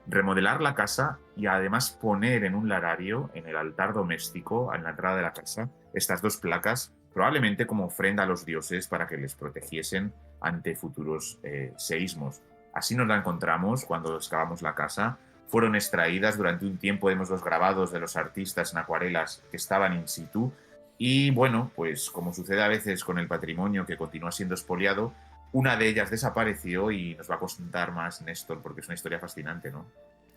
remodelar la casa y además poner en un larario, en el altar doméstico, en la entrada de la casa, estas 2 placas, probablemente como ofrenda a los dioses para que les protegiesen ante futuros seísmos. Así nos la encontramos cuando excavamos la casa. Fueron extraídas, durante un tiempo vemos los grabados de los artistas en acuarelas que estaban in situ, y bueno, pues como sucede a veces con el patrimonio que continúa siendo expoliado, una de ellas desapareció y nos va a contar más Néstor, porque es una historia fascinante, ¿no?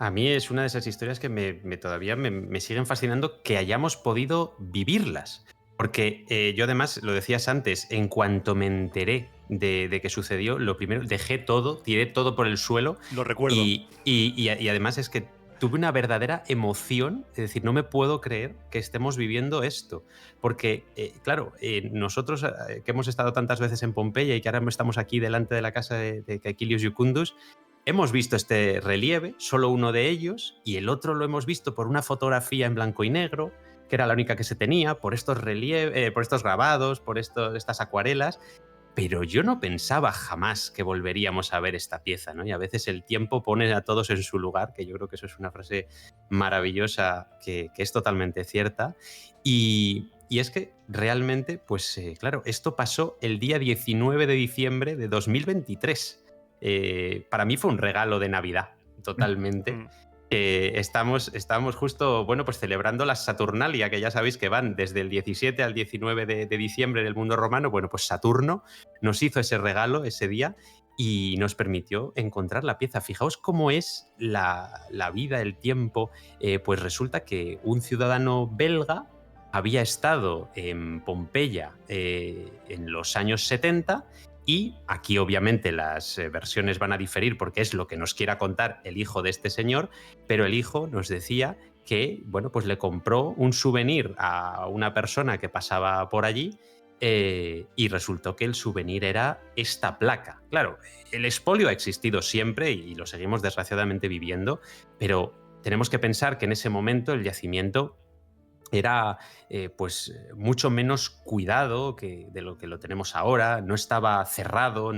A mí es una de esas historias que todavía me siguen fascinando, que hayamos podido vivirlas. Porque yo además, lo decías antes, en cuanto me enteré de que sucedió, lo primero, dejé todo, tiré todo por el suelo. Lo recuerdo. Y además es que tuve una verdadera emoción, es decir, no me puedo creer que estemos viviendo esto. Porque, claro, nosotros que hemos estado tantas veces en Pompeya y que ahora estamos aquí delante de la casa de Caecilius Jucundus, hemos visto este relieve, solo uno de ellos, y el otro lo hemos visto por una fotografía en blanco y negro, que era la única que se tenía, por estos relieves, por estos grabados, por estas acuarelas, pero yo no pensaba jamás que volveríamos a ver esta pieza, ¿no? Y a veces el tiempo pone a todos en su lugar, que yo creo que eso es una frase maravillosa que es totalmente cierta. Y es que realmente, pues claro, esto pasó el día 19 de diciembre de 2023. Para mí fue un regalo de Navidad, totalmente. Estamos justo, bueno, pues celebrando las Saturnalia, que ya sabéis que van desde el 17 al 19 de diciembre del mundo romano. Bueno, pues Saturno nos hizo ese regalo ese día y nos permitió encontrar la pieza. Fijaos cómo es la vida, el tiempo. Pues resulta que un ciudadano belga había estado en Pompeya en los años 70. Y aquí obviamente las versiones van a diferir porque es lo que nos quiera contar el hijo de este señor, pero el hijo nos decía que, bueno, pues le compró un souvenir a una persona que pasaba por allí y resultó que el souvenir era esta placa. Claro, el expolio ha existido siempre y lo seguimos desgraciadamente viviendo, pero tenemos que pensar que en ese momento el yacimiento era pues mucho menos cuidado de lo que lo tenemos ahora, no estaba cerrado,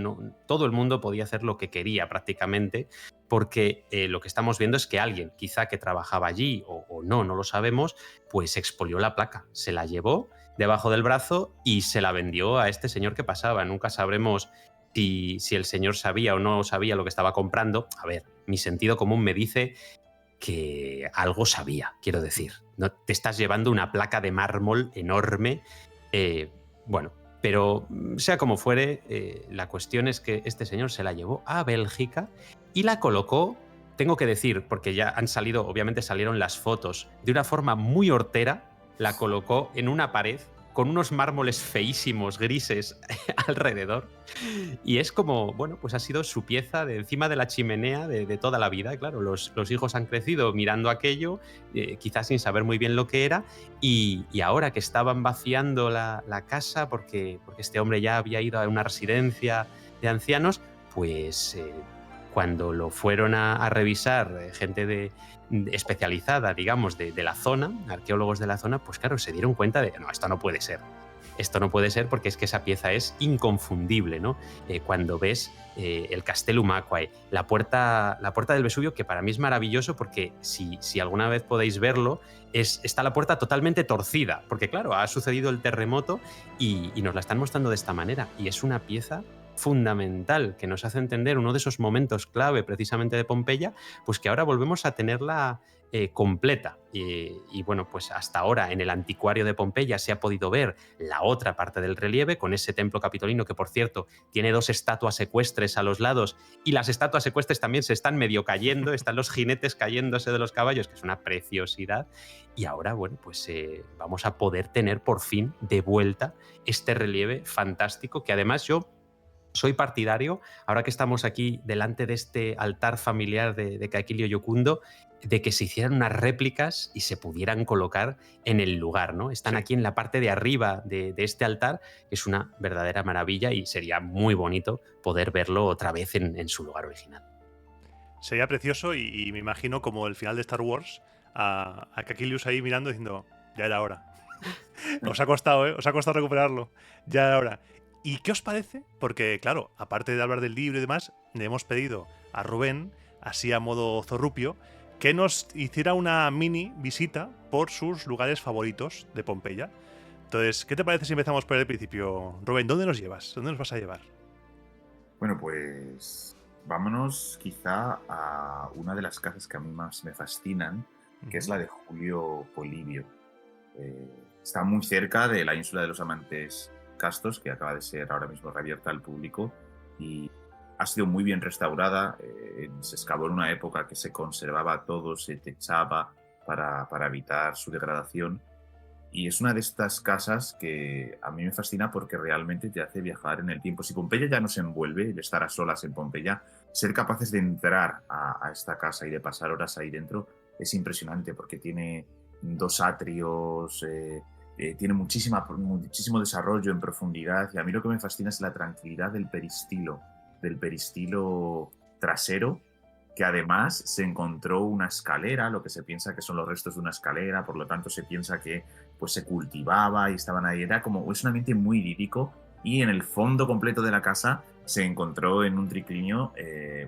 todo el mundo podía hacer lo que quería prácticamente, porque lo que estamos viendo es que alguien, quizá que trabajaba allí o no lo sabemos, pues expolió la placa, se la llevó debajo del brazo y se la vendió a este señor que pasaba. Nunca sabremos si el señor sabía o no sabía lo que estaba comprando. A ver, mi sentido común me dice que algo sabía, quiero decir. No te estás llevando una placa de mármol enorme. Bueno, pero sea como fuere, la cuestión es que este señor se la llevó a Bélgica y la colocó, tengo que decir, porque ya obviamente salieron las fotos, de una forma muy hortera, la colocó en una pared con unos mármoles feísimos, grises, alrededor. Y es como, bueno, pues ha sido su pieza de encima de la chimenea de toda la vida. Claro, los hijos han crecido mirando aquello, quizás sin saber muy bien lo que era, y ahora que estaban vaciando la casa porque este hombre ya había ido a una residencia de ancianos, pues cuando lo fueron a revisar gente especializada, digamos, de la zona, arqueólogos de la zona, pues claro, se dieron cuenta de, no, esto no puede ser. Esto no puede ser porque es que esa pieza es inconfundible, ¿no? Cuando ves el Castellum Aquae, la puerta del Vesubio, que para mí es maravilloso porque si alguna vez podéis verlo, está la puerta totalmente torcida, porque claro, ha sucedido el terremoto y nos la están mostrando de esta manera. Y es una pieza fundamental que nos hace entender uno de esos momentos clave precisamente de Pompeya, pues que ahora volvemos a tenerla completa. Y bueno, pues hasta ahora en el anticuario de Pompeya se ha podido ver la otra parte del relieve, con ese templo capitolino que, por cierto, tiene 2 estatuas ecuestres a los lados, y las estatuas ecuestres también se están medio cayendo, están los jinetes cayéndose de los caballos, que es una preciosidad. Y ahora, bueno, pues vamos a poder tener por fin de vuelta este relieve fantástico, que además yo soy partidario, ahora que estamos aquí delante de este altar familiar de Caecilio Iocundo, de que se hicieran unas réplicas y se pudieran colocar en el lugar, ¿no? Están Sí. aquí en la parte de arriba de este altar, que es una verdadera maravilla y sería muy bonito poder verlo otra vez en su lugar original. Sería precioso y me imagino como el final de Star Wars, a Caecilius ahí mirando diciendo, ya era hora. Os ha costado, ¿eh? Os ha costado recuperarlo. Ya era hora. ¿Y qué os parece? Porque, claro, aparte de hablar del libro y demás, le hemos pedido a Rubén, así a modo zorrupio, que nos hiciera una mini visita por sus lugares favoritos de Pompeya. Entonces, ¿qué te parece si empezamos por el principio? Rubén, ¿dónde nos llevas? ¿Dónde nos vas a llevar? Bueno, pues vámonos quizá a una de las casas que a mí más me fascinan, que es la de Julio Polibio. Está muy cerca de la ínsula de los Amantes Castos, que acaba de ser ahora mismo reabierta al público y ha sido muy bien restaurada. Se excavó en una época que se conservaba todo, se techaba para evitar su degradación. Y es una de estas casas que a mí me fascina porque realmente te hace viajar en el tiempo. Si Pompeya ya nos envuelve, el estar a solas en Pompeya, ser capaces de entrar a esta casa y de pasar horas ahí dentro es impresionante porque tiene 2 atrios, tiene muchísimo desarrollo en profundidad, y a mí lo que me fascina es la tranquilidad del peristilo trasero, que además se encontró una escalera, lo que se piensa que son los restos de una escalera, por lo tanto se piensa que pues se cultivaba y estaban ahí. Es un ambiente muy idílico, y en el fondo completo de la casa se encontró en un triclinio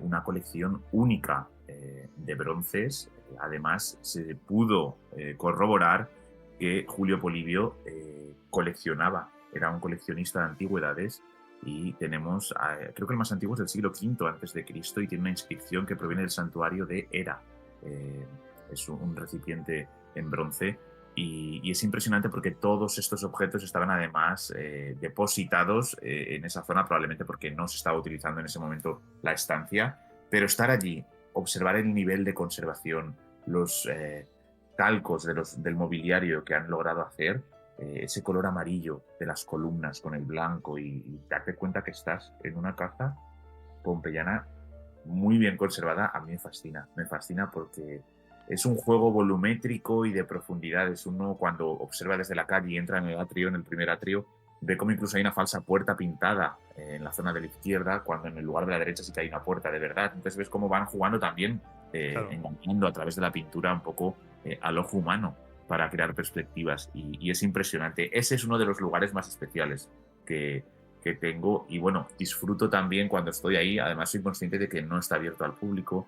una colección única de bronces. Además se pudo corroborar que Julio Polibio coleccionaba, era un coleccionista de antigüedades, y tenemos, creo que el más antiguo es del siglo V a.C. y tiene una inscripción que proviene del santuario de Hera. Es un recipiente en bronce y es impresionante porque todos estos objetos estaban además depositados en esa zona, probablemente porque no se estaba utilizando en ese momento la estancia, pero estar allí, observar el nivel de conservación, los calcos del mobiliario que han logrado hacer, ese color amarillo de las columnas con el blanco, y darte cuenta que estás en una casa pompeyana muy bien conservada, a mí me fascina porque es un juego volumétrico y de profundidades. Uno cuando observa desde la calle y entra en el atrio, en el primer atrio, ve como incluso hay una falsa puerta pintada en la zona de la izquierda, cuando en el lugar de la derecha sí que hay una puerta de verdad. Entonces ves cómo van jugando también, Claro. engañando a través de la pintura un poco al ojo humano para crear perspectivas, y es impresionante. Ese es uno de los lugares más especiales que tengo, y bueno, disfruto también cuando estoy ahí. Además soy consciente de que no está abierto al público,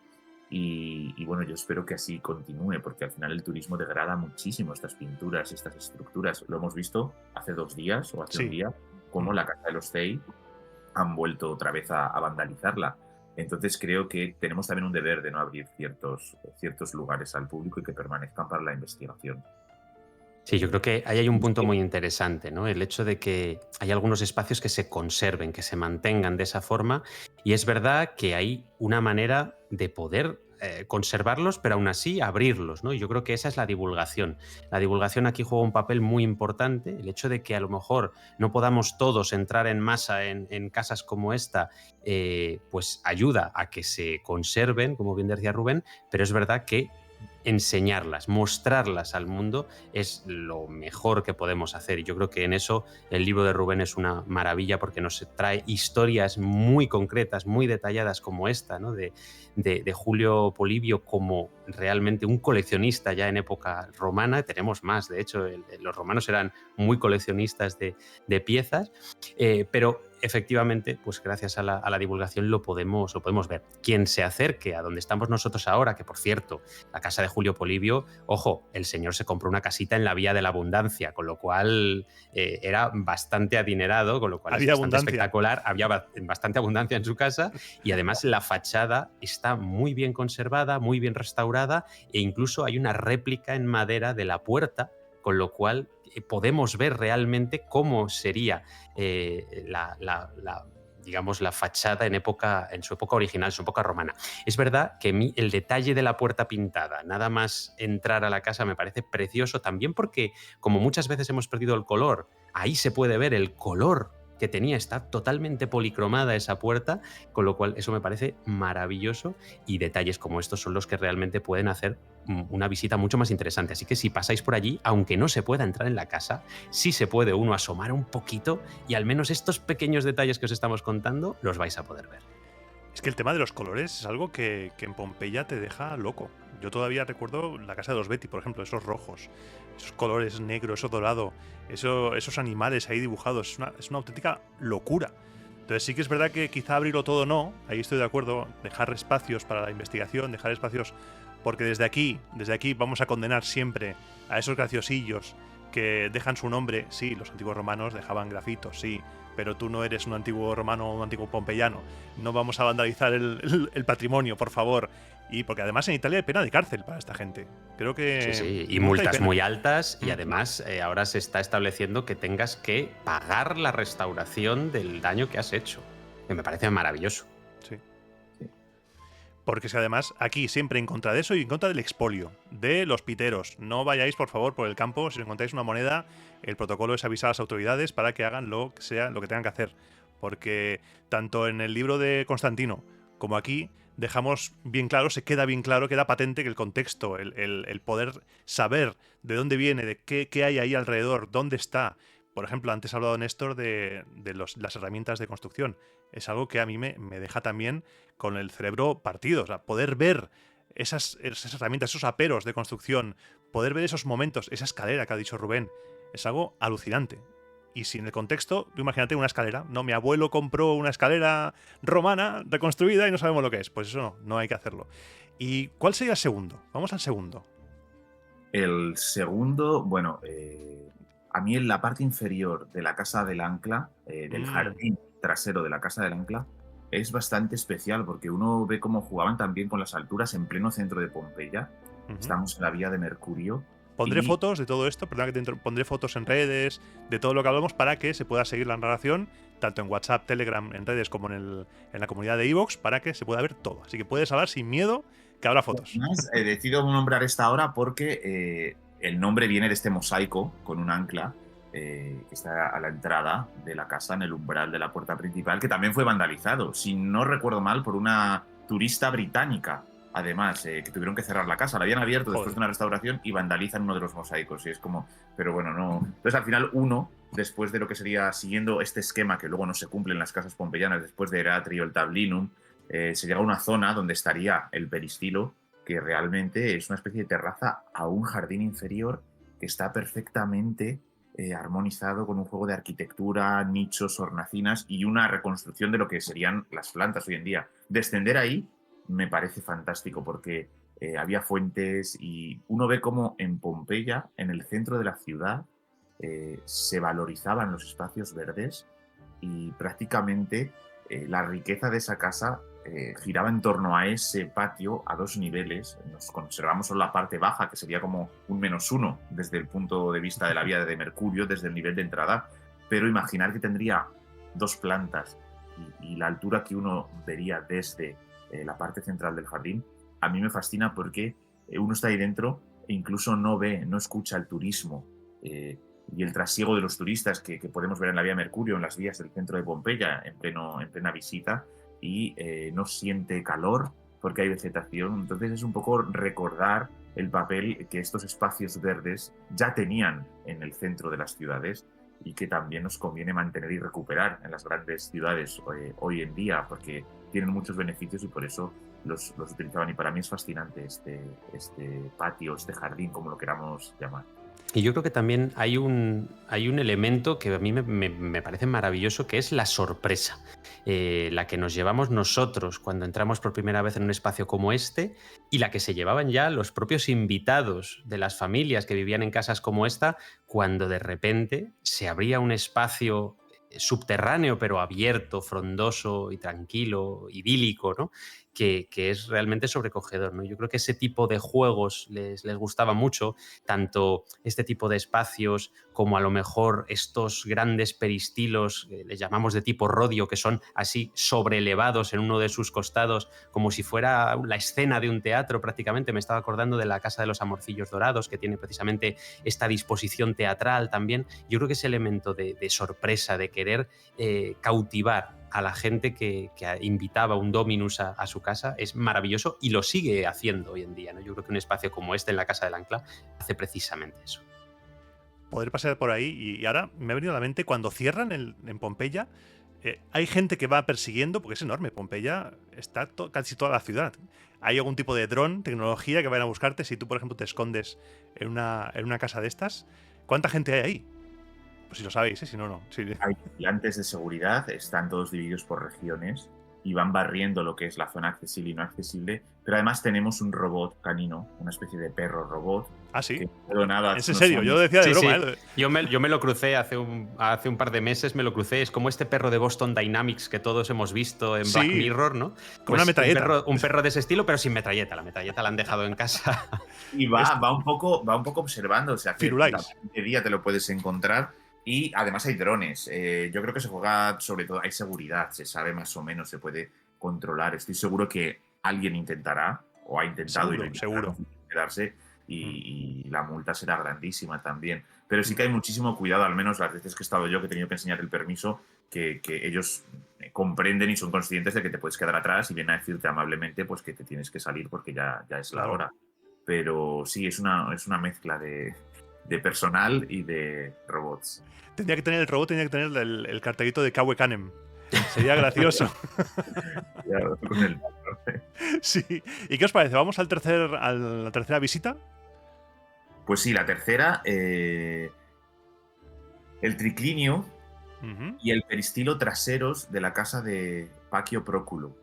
y bueno, yo espero que así continúe, porque al final el turismo degrada muchísimo estas pinturas, estas estructuras. Lo hemos visto hace 2 días o hace un día, como la casa de los Cei han vuelto otra vez a vandalizarla. Entonces creo que tenemos también un deber de no abrir ciertos lugares al público y que permanezcan para la investigación. Sí, yo creo que ahí hay un punto muy interesante, ¿no? El hecho de que hay algunos espacios que se conserven, que se mantengan de esa forma, y es verdad que hay una manera de poder conservarlos, pero aún así abrirlos, ¿no? Y yo creo que esa es la divulgación. La divulgación aquí juega un papel muy importante. El hecho de que a lo mejor no podamos todos entrar en masa en casas como esta, pues ayuda a que se conserven, como bien decía Rubén, pero es verdad que enseñarlas, mostrarlas al mundo es lo mejor que podemos hacer. Y yo creo que en eso el libro de Rubén es una maravilla porque nos trae historias muy concretas, muy detalladas como esta, ¿no? de Julio Polibio como realmente un coleccionista ya en época romana. Tenemos más, de hecho, los romanos eran muy coleccionistas de piezas, pero efectivamente, pues gracias a la divulgación lo podemos ver. Quien se acerque a donde estamos nosotros ahora, que por cierto, la casa de Julio Polibio, ojo, el señor se compró una casita en la Vía de la Abundancia, con lo cual era bastante adinerado, con lo cual Había es bastante abundancia. espectacular, había bastante abundancia en su casa y además la fachada está muy bien conservada, muy bien restaurada e incluso hay una réplica en madera de la puerta, con lo cual podemos ver realmente cómo sería digamos, la fachada en su época original, su época romana. Es verdad que a mí el detalle de la puerta pintada, nada más entrar a la casa, me parece precioso, también porque, como muchas veces hemos perdido el color, ahí se puede ver el color que tenía, está totalmente policromada esa puerta, con lo cual eso me parece maravilloso y detalles como estos son los que realmente pueden hacer una visita mucho más interesante. Así que si pasáis por allí, aunque no se pueda entrar en la casa, sí se puede uno asomar un poquito y al menos estos pequeños detalles que os estamos contando los vais a poder ver. Es que el tema de los colores es algo que en Pompeya te deja loco. Yo todavía recuerdo la casa de los Betti, por ejemplo, esos rojos, esos colores negros, eso dorado, esos animales ahí dibujados. Es una auténtica locura. Entonces sí que es verdad que quizá abrirlo todo no, ahí estoy de acuerdo, dejar espacios para la investigación, dejar espacios, porque desde aquí vamos a condenar siempre a esos graciosillos que dejan su nombre. Sí, los antiguos romanos dejaban grafitos, sí, pero tú no eres un antiguo romano o un antiguo pompeyano. No vamos a vandalizar el patrimonio, por favor. Y porque además en Italia hay pena de cárcel para esta gente. Creo que... Sí, y multas muy altas y además ahora se está estableciendo que tengas que pagar la restauración del daño que has hecho. Que me parece maravilloso. Sí. Porque es que además aquí siempre en contra de eso y en contra del expolio, de los piteros. No vayáis, por favor, por el campo. Si encontráis una moneda, el protocolo es avisar a las autoridades para que hagan lo que tengan que hacer. Porque tanto en el libro de Constantino como aquí dejamos bien claro, se queda bien claro, queda patente que el contexto, el poder saber de dónde viene, de qué hay ahí alrededor, dónde está. Por ejemplo, antes ha hablado Néstor de las herramientas de construcción. Es algo que a mí me deja también con el cerebro partido. O sea, poder ver esas herramientas, esos aperos de construcción, poder ver esos momentos, esa escalera que ha dicho Rubén, es algo alucinante. Y si en el contexto, tú imagínate una escalera, ¿no? Mi abuelo compró una escalera romana reconstruida y no sabemos lo que es. Pues eso no hay que hacerlo. ¿Y cuál sería el segundo? Vamos al segundo. El segundo, bueno, a mí en la parte inferior de la Casa del Ancla, del jardín trasero de la Casa del Ancla, es bastante especial porque uno ve cómo jugaban también con las alturas en pleno centro de Pompeya. Estamos en la Vía de Mercurio. Pondré fotos de todo esto, perdón que pondré fotos en redes de todo lo que hablamos para que se pueda seguir la narración, tanto en WhatsApp, Telegram, en redes como en la comunidad de iVoox, para que se pueda ver todo. Así que puedes hablar sin miedo, que habrá fotos. Además, decido nombrar esta ahora porque el nombre viene de este mosaico con un ancla que está a la entrada de la casa, en el umbral de la puerta principal, que también fue vandalizado, si no recuerdo mal, por una turista británica. Además, que tuvieron que cerrar la casa, la habían abierto después de una restauración y vandalizan uno de los mosaicos. Y es como, pero bueno, no. Entonces, al final, después de lo que sería, siguiendo este esquema que luego no se cumple en las casas pompeyanas, después de Eratrio, el Tablinum, se llega a una zona donde estaría el peristilo, que realmente es una especie de terraza a un jardín inferior que está perfectamente armonizado con un juego de arquitectura, nichos, hornacinas y una reconstrucción de lo que serían las plantas hoy en día. Descender ahí me parece fantástico porque había fuentes y uno ve cómo en Pompeya, en el centro de la ciudad, se valorizaban los espacios verdes y prácticamente la riqueza de esa casa giraba en torno a ese patio a 2 niveles. Nos conservamos solo la parte baja, que sería como un -1 desde el punto de vista de la Vía de Mercurio, desde el nivel de entrada, pero imaginar que tendría 2 plantas y la altura que uno vería desde la parte central del jardín a mí me fascina porque uno está ahí dentro e incluso no ve, no escucha el turismo y el trasiego de los turistas que podemos ver en la vía Mercurio, en las vías del centro de Pompeya, en plena visita, y no siente calor porque hay vegetación. Entonces es un poco recordar el papel que estos espacios verdes ya tenían en el centro de las ciudades y que también nos conviene mantener y recuperar en las grandes ciudades hoy en día, porque tienen muchos beneficios y por eso los utilizaban. Y para mí es fascinante este patio, este jardín, como lo queramos llamar. Y yo creo que también hay un elemento que a mí me parece maravilloso, que es la sorpresa. La que nos llevamos nosotros cuando entramos por primera vez en un espacio como este y la que se llevaban ya los propios invitados de las familias que vivían en casas como esta, cuando de repente se abría un espacio subterráneo pero abierto, frondoso y tranquilo, idílico, ¿no? Que es realmente sobrecogedor, ¿no? Yo creo que ese tipo de juegos les gustaba mucho, tanto este tipo de espacios como a lo mejor estos grandes peristilos, les llamamos de tipo rodio, que son así sobreelevados en uno de sus costados, como si fuera la escena de un teatro prácticamente. Me estaba acordando de la Casa de los Amorcillos Dorados, que tiene precisamente esta disposición teatral también. Yo creo que ese elemento de sorpresa, de querer cautivar a la gente que invitaba un Dominus a su casa es maravilloso y lo sigue haciendo hoy en día, ¿no? Yo creo que un espacio como este en la Casa del Ancla hace precisamente eso. Poder pasar por ahí y ahora me ha venido a la mente cuando cierran en Pompeya, hay gente que va persiguiendo, porque es enorme, Pompeya está casi toda la ciudad. Hay algún tipo de dron, tecnología que vayan a buscarte si tú, por ejemplo, te escondes en una casa de estas. ¿Cuánta gente hay ahí? Pues si lo sabéis, si no, no. Sí. Hay vigilantes de seguridad, están todos divididos por regiones y van barriendo lo que es la zona accesible y no accesible, pero además tenemos un robot canino, una especie de perro robot. Ah, sí. ¿Es en serio? Yo lo decía de broma. Sí. Yo me lo crucé hace un par de meses, me lo crucé. Es como este perro de Boston Dynamics que todos hemos visto en Black Mirror, ¿no? Con una metralleta. Un perro de ese estilo, pero sin metralleta. La metralleta la han dejado en casa. Y va un poco observando, o sea, que de día te lo puedes encontrar. Y además hay drones. Yo creo que se juega sobre todo, hay seguridad, se sabe más o menos, se puede controlar. Estoy seguro que alguien intentará, o ha intentado seguro. quedarse, y la multa será grandísima también. Pero sí que hay muchísimo cuidado, al menos las veces que he estado yo, que he tenido que enseñar el permiso, que ellos comprenden y son conscientes de que te puedes quedar atrás y vienen a decirte amablemente pues que te tienes que salir porque ya es la hora. Pero sí, es una mezcla de personal y de robots. Tendría que tener el robot, tendría que tener el cartelito de Kawe Canem. Sería gracioso. Sí. ¿Y qué os parece? ¿Vamos a la tercera visita? Pues sí, la tercera. El triclinio y el peristilo traseros de la casa de Paquio Próculo.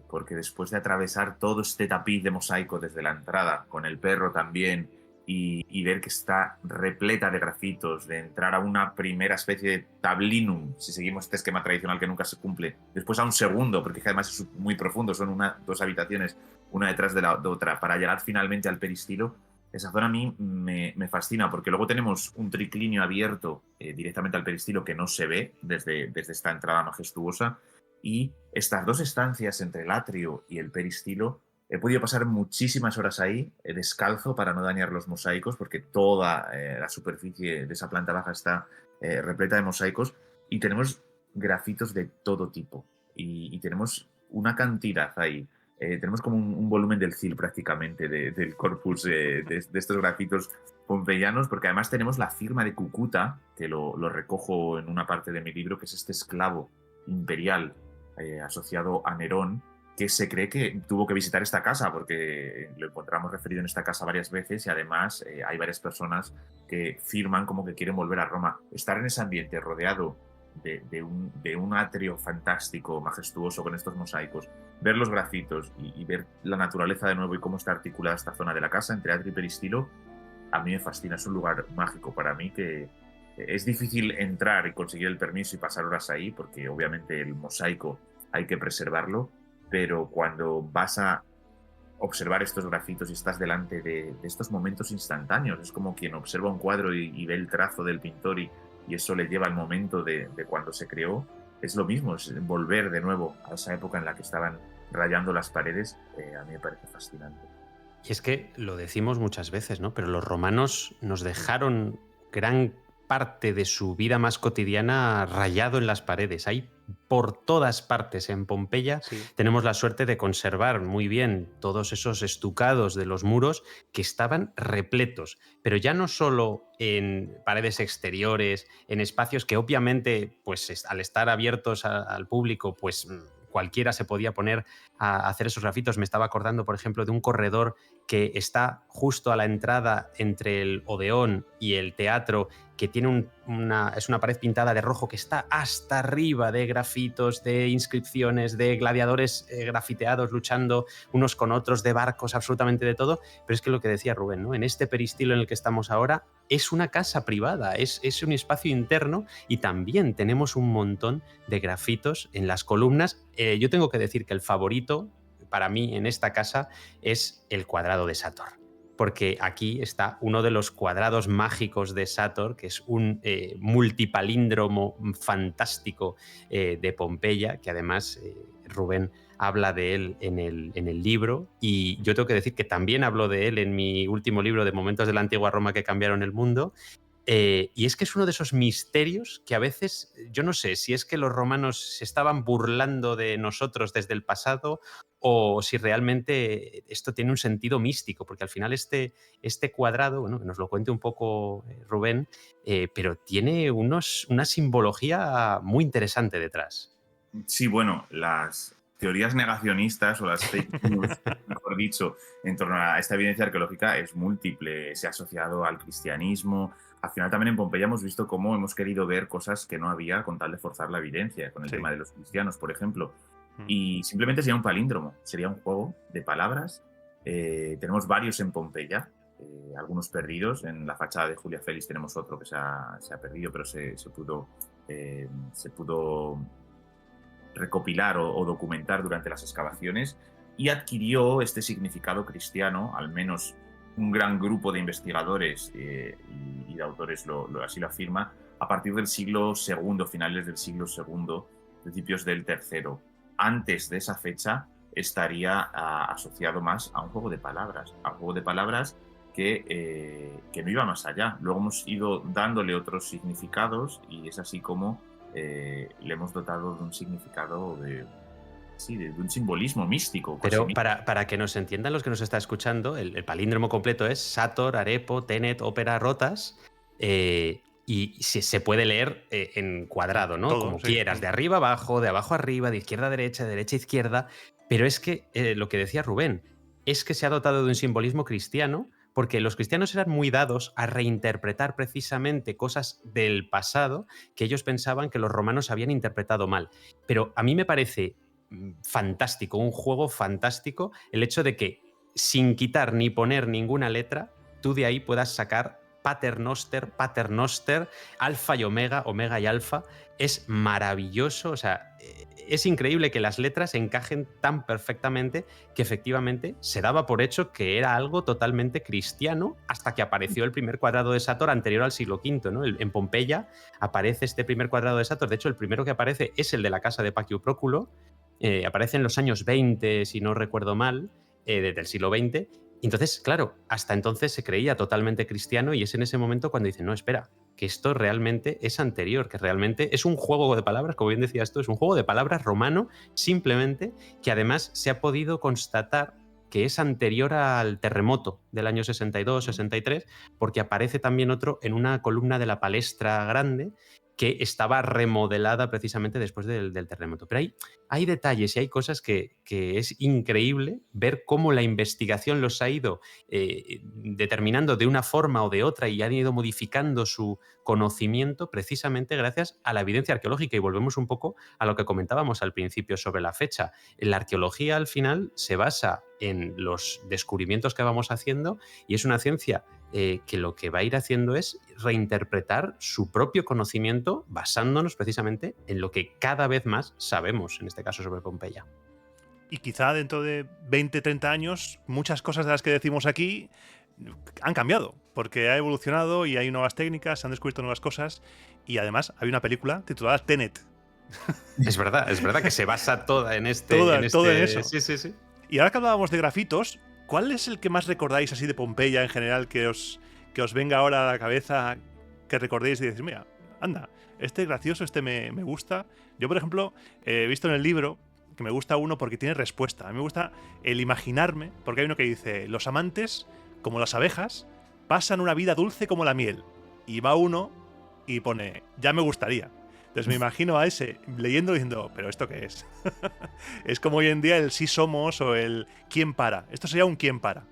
Porque después de atravesar todo este tapiz de mosaico desde la entrada, con el perro también, y ver que está repleta de grafitos, de entrar a una primera especie de tablinum, si seguimos este esquema tradicional que nunca se cumple, después a un segundo, porque además es muy profundo, son dos habitaciones, una detrás de la otra, para llegar finalmente al peristilo. Esa zona a mí me fascina, porque luego tenemos un triclinio abierto directamente al peristilo que no se ve desde esta entrada majestuosa, y estas dos estancias entre el atrio y el peristilo. He podido pasar muchísimas horas ahí, descalzo, para no dañar los mosaicos, porque toda la superficie de esa planta baja está repleta de mosaicos, y tenemos grafitos de todo tipo. Y tenemos una cantidad ahí. Tenemos como un volumen del CIL prácticamente del corpus de estos grafitos pompeyanos, porque además tenemos la firma de Cúcuta, que lo recojo en una parte de mi libro, que es este esclavo imperial asociado a Nerón, que se cree que tuvo que visitar esta casa, porque lo encontramos referido en esta casa varias veces, y además hay varias personas que firman como que quieren volver a Roma. Estar en ese ambiente rodeado de un atrio fantástico, majestuoso, con estos mosaicos, ver los grafitos y ver la naturaleza de nuevo y cómo está articulada esta zona de la casa entre atrio y peristilo, a mí me fascina. Es un lugar mágico para mí, que es difícil entrar y conseguir el permiso y pasar horas ahí, porque obviamente el mosaico hay que preservarlo, pero cuando vas a observar estos grafitos y estás delante de estos momentos instantáneos, es como quien observa un cuadro y ve el trazo del pintor y eso le lleva al momento de cuando se creó. Es lo mismo, es volver de nuevo a esa época en la que estaban rayando las paredes, a mí me parece fascinante. Y es que lo decimos muchas veces, ¿no? Pero los romanos nos dejaron gran parte de su vida más cotidiana rayado en las paredes. Hay por todas partes en Pompeya. Sí. Tenemos la suerte de conservar muy bien todos esos estucados de los muros que estaban repletos, pero ya no solo en paredes exteriores, en espacios que obviamente, pues al estar abiertos al público, pues cualquiera se podía poner a hacer esos grafitos. Me estaba acordando, por ejemplo, de un corredor que está justo a la entrada entre el Odeón y el teatro, que tiene es una pared pintada de rojo que está hasta arriba de grafitos, de inscripciones, de gladiadores grafiteados luchando unos con otros, de barcos, absolutamente de todo. Pero es que lo que decía Rubén, ¿no? En este peristilo en el que estamos ahora es una casa privada, es un espacio interno, y también tenemos un montón de grafitos en las columnas. Yo tengo que decir que el favorito para mí en esta casa es el cuadrado de Sátor, porque aquí está uno de los cuadrados mágicos de Sátor, que es un multipalíndromo fantástico de Pompeya, que además Rubén habla de él en el libro, y yo tengo que decir que también hablo de él en mi último libro de Momentos de la Antigua Roma que cambiaron el mundo. Y es que es uno de esos misterios que a veces, yo no sé si es que los romanos se estaban burlando de nosotros desde el pasado, o si realmente esto tiene un sentido místico, porque al final este cuadrado, bueno, que nos lo cuente un poco Rubén, pero tiene una simbología muy interesante detrás. Sí, bueno, las teorías negacionistas o las fake news, mejor dicho, en torno a esta evidencia arqueológica es múltiple. Se ha asociado al cristianismo. Al final también en Pompeya hemos visto cómo hemos querido ver cosas que no había con tal de forzar la evidencia, con el tema de los cristianos, por ejemplo. Y simplemente sería un palíndromo, sería un juego de palabras. Tenemos varios en Pompeya, algunos perdidos. En la fachada de Julia Félix tenemos otro que se ha perdido, pero se pudo recopilar o documentar durante las excavaciones, y adquirió este significado cristiano, al menos un gran grupo de investigadores y de autores así lo afirma, a partir del siglo II, finales del siglo II, principios del III. Antes de esa fecha estaría asociado más a un juego de palabras, que no iba más allá. Luego hemos ido dándole otros significados, y es así como le hemos dotado de un significado de un simbolismo místico. Pero para que nos entiendan los que nos están escuchando, el palíndromo completo es Sátor, Arepo, Tenet, Ópera, Rotas, y se puede leer en cuadrado, ¿no? Todo, como sí, quieras, de arriba abajo, de abajo arriba, de izquierda a derecha, de derecha a izquierda. Pero es que lo que decía Rubén es que se ha dotado de un simbolismo cristiano, porque los cristianos eran muy dados a reinterpretar precisamente cosas del pasado que ellos pensaban que los romanos habían interpretado mal. Pero a mí me parece fantástico, un juego fantástico, el hecho de que sin quitar ni poner ninguna letra, tú de ahí puedas sacar paternoster, alfa y omega, omega y alfa. Es maravilloso, o sea, es increíble que las letras encajen tan perfectamente que efectivamente se daba por hecho que era algo totalmente cristiano hasta que apareció el primer cuadrado de Sátor anterior al siglo V, ¿no? En Pompeya aparece este primer cuadrado de Sátor. De hecho, el primero que aparece es el de la casa de Pacio Próculo. Aparece en los años 20, si no recuerdo mal, desde el siglo XX. Entonces, claro, hasta entonces se creía totalmente cristiano, y es en ese momento cuando dicen, no, espera, que esto realmente es anterior, que realmente es un juego de palabras, como bien decías tú, es un juego de palabras romano, simplemente, que además se ha podido constatar que es anterior al terremoto del año 62-63, porque aparece también otro en una columna de la Palestra Grande, que estaba remodelada precisamente después del terremoto. Pero hay detalles y hay cosas que es increíble ver cómo la investigación los ha ido determinando de una forma o de otra, y han ido modificando su conocimiento precisamente gracias a la evidencia arqueológica. Y volvemos un poco a lo que comentábamos al principio sobre la fecha. La arqueología al final se basa en los descubrimientos que vamos haciendo, y es una ciencia que lo que va a ir haciendo es reinterpretar su propio conocimiento basándonos precisamente en lo que cada vez más sabemos, en este caso sobre Pompeya. Y quizá dentro de 20, 30 años, muchas cosas de las que decimos aquí han cambiado, porque ha evolucionado y hay nuevas técnicas, se han descubierto nuevas cosas, y además hay una película titulada Tenet, Es verdad que se basa toda en Todo en eso. Sí, sí, sí. Y ahora que hablábamos de grafitos, ¿cuál es el que más recordáis así de Pompeya en general que os venga ahora a la cabeza, que recordéis y decís, mira, anda, este es gracioso, este me gusta? Yo, por ejemplo, he visto en el libro que me gusta uno porque tiene respuesta. A mí me gusta el imaginarme, porque hay uno que dice, los amantes, como las abejas, pasan una vida dulce como la miel. Y va uno y pone, ya me gustaría. Entonces me imagino a ese leyendo diciendo, ¿pero esto qué es? Es como hoy en día el sí somos o el quién para. Esto sería un quién para.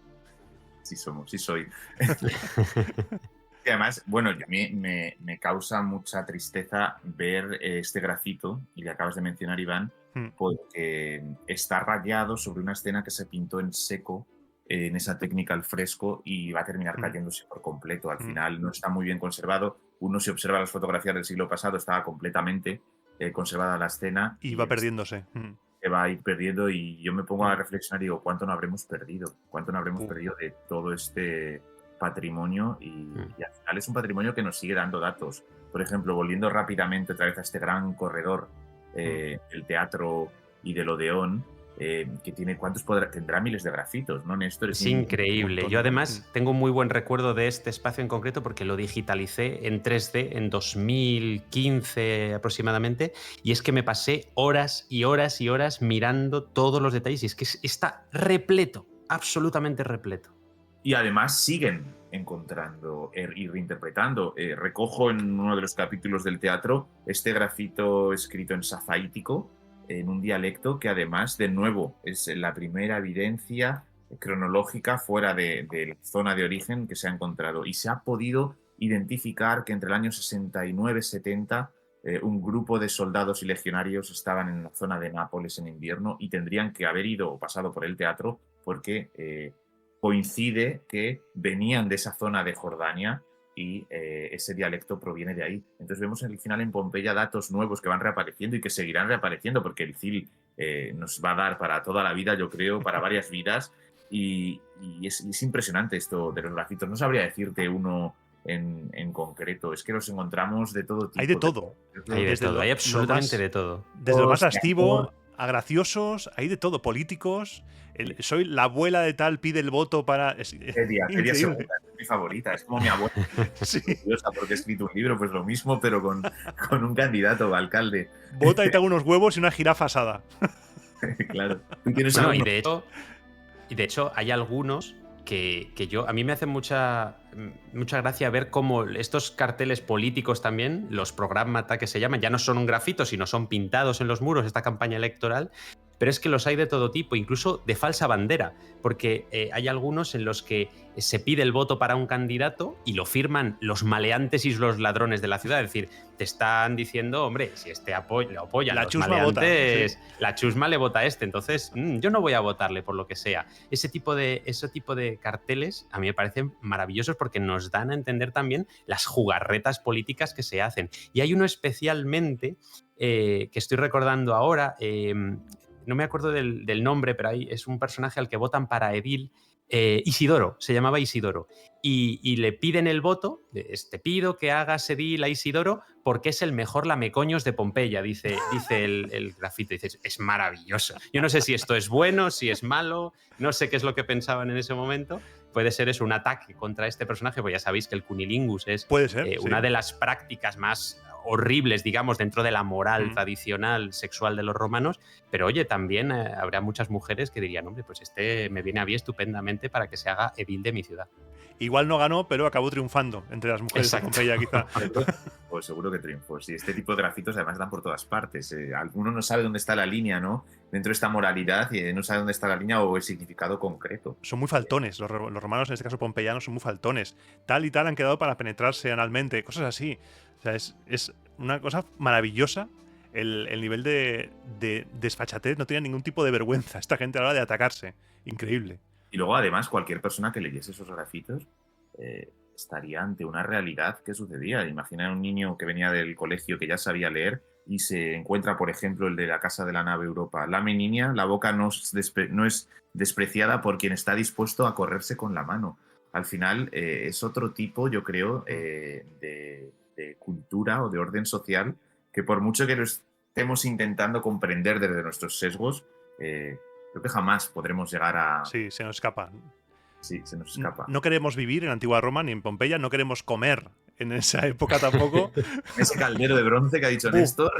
Sí somos, sí soy. Y además, bueno, a mí me causa mucha tristeza ver este grafito, y le acabas de mencionar, Iván, porque está rayado sobre una escena que se pintó en seco, en esa técnica al fresco, y va a terminar cayéndose por completo. Al final no está muy bien conservado. Uno, si observa las fotografías del siglo pasado, estaba completamente conservada la escena. Y va perdiéndose. Se va a ir perdiendo, y yo me pongo a reflexionar y digo, ¿cuánto no habremos perdido? ¿Cuánto no habremos perdido de todo este patrimonio? Y al final es un patrimonio que nos sigue dando datos. Por ejemplo, volviendo rápidamente otra vez a este gran corredor, el teatro y del Odeón, que tiene, tendrá miles de grafitos, ¿no, Néstor? Es increíble. Yo además tengo un muy buen recuerdo de este espacio en concreto porque lo digitalicé en 3D en 2015 aproximadamente, y es que me pasé horas y horas y horas mirando todos los detalles, y es que está repleto, absolutamente repleto. Y además siguen encontrando y reinterpretando. Recojo en uno de los capítulos del teatro este grafito escrito en safaítico, en un dialecto que además, de nuevo, es la primera evidencia cronológica fuera de la zona de origen que se ha encontrado. Y se ha podido identificar que entre el año 69 y 70 un grupo de soldados y legionarios estaban en la zona de Nápoles en invierno, y tendrían que haber ido o pasado por el teatro porque coincide que venían de esa zona de Jordania, y ese dialecto proviene de ahí. Entonces vemos al final en Pompeya datos nuevos que van reapareciendo y que seguirán reapareciendo, porque el CIL nos va a dar para toda la vida, yo creo, para varias vidas, y es impresionante esto de los grafitos. No sabría decirte uno en concreto, es que los encontramos de todo tipo. Hay de todo. Hay absolutamente de todo. Desde lo más lascivo a graciosos, hay de todo, políticos. Soy la abuela de tal, pide el voto para... Feria Segunda, es mi favorita, es como mi abuela. Sí. Porque he escrito un libro, pues lo mismo, pero con un candidato a alcalde. Vota y te hago unos huevos y una jirafa asada. Claro. ¿Tú tienes bueno, y de hecho hay algunos que a mí me hace mucha gracia ver cómo estos carteles políticos también, los programmata que se llaman, ya no son un grafito, sino son pintados en los muros, esta campaña electoral. Pero es que los hay de todo tipo, incluso de falsa bandera, porque hay algunos en los que se pide el voto para un candidato y lo firman los maleantes y los ladrones de la ciudad. Es decir, te están diciendo, hombre, si este lo apoya, la los chusma maleantes, vota, sí. La chusma le vota a este, entonces yo no voy a votarle por lo que sea. Ese tipo de carteles a mí me parecen maravillosos porque nos dan a entender también las jugarretas políticas que se hacen. Y hay uno especialmente que estoy recordando ahora, no me acuerdo del nombre, pero es un personaje al que votan para edil, Isidoro, se llamaba Isidoro, y le piden el voto, te pido que hagas edil a Isidoro porque es el mejor lamecoños de Pompeya, dice el grafito. Dices, es maravilloso. Yo no sé si esto es bueno, si es malo, no sé qué es lo que pensaban en ese momento. Puede ser eso, un ataque contra este personaje, pues ya sabéis que el cunilingus es una de las prácticas más horribles, digamos, dentro de la moral tradicional sexual de los romanos, pero oye, también habrá muchas mujeres que dirían, hombre, pues este me viene a mí estupendamente para que se haga edil de mi ciudad. Igual no ganó, pero acabó triunfando entre las mujeres de Pompeya, quizá. Pues seguro que triunfó. Sí, este tipo de grafitos además dan por todas partes. Alguno no sabe dónde está la línea, ¿no? Dentro de esta moralidad, y no sabe dónde está la línea o el significado concreto. Son muy faltones. Los romanos, en este caso pompeyanos, son muy faltones. Tal y tal han quedado para penetrarse analmente, cosas así. O sea, es una cosa maravillosa el nivel de desfachatez. No tiene ningún tipo de vergüenza esta gente a la hora de atacarse. Increíble. Y luego, además, cualquier persona que leyese esos grafitos estaría ante una realidad que sucedía. Imagina un niño que venía del colegio que ya sabía leer y se encuentra, por ejemplo, el de la casa de la nave Europa. Lame niña, la boca no es despreciada por quien está dispuesto a correrse con la mano. Al final es otro tipo, yo creo, de cultura o de orden social que, por mucho que estemos intentando comprender desde nuestros sesgos, creo que jamás podremos llegar a... Sí, se nos escapa. Sí, se nos escapa. No queremos vivir en la antigua Roma ni en Pompeya, no queremos comer en esa época tampoco. Ese caldero de bronce que ha dicho Néstor.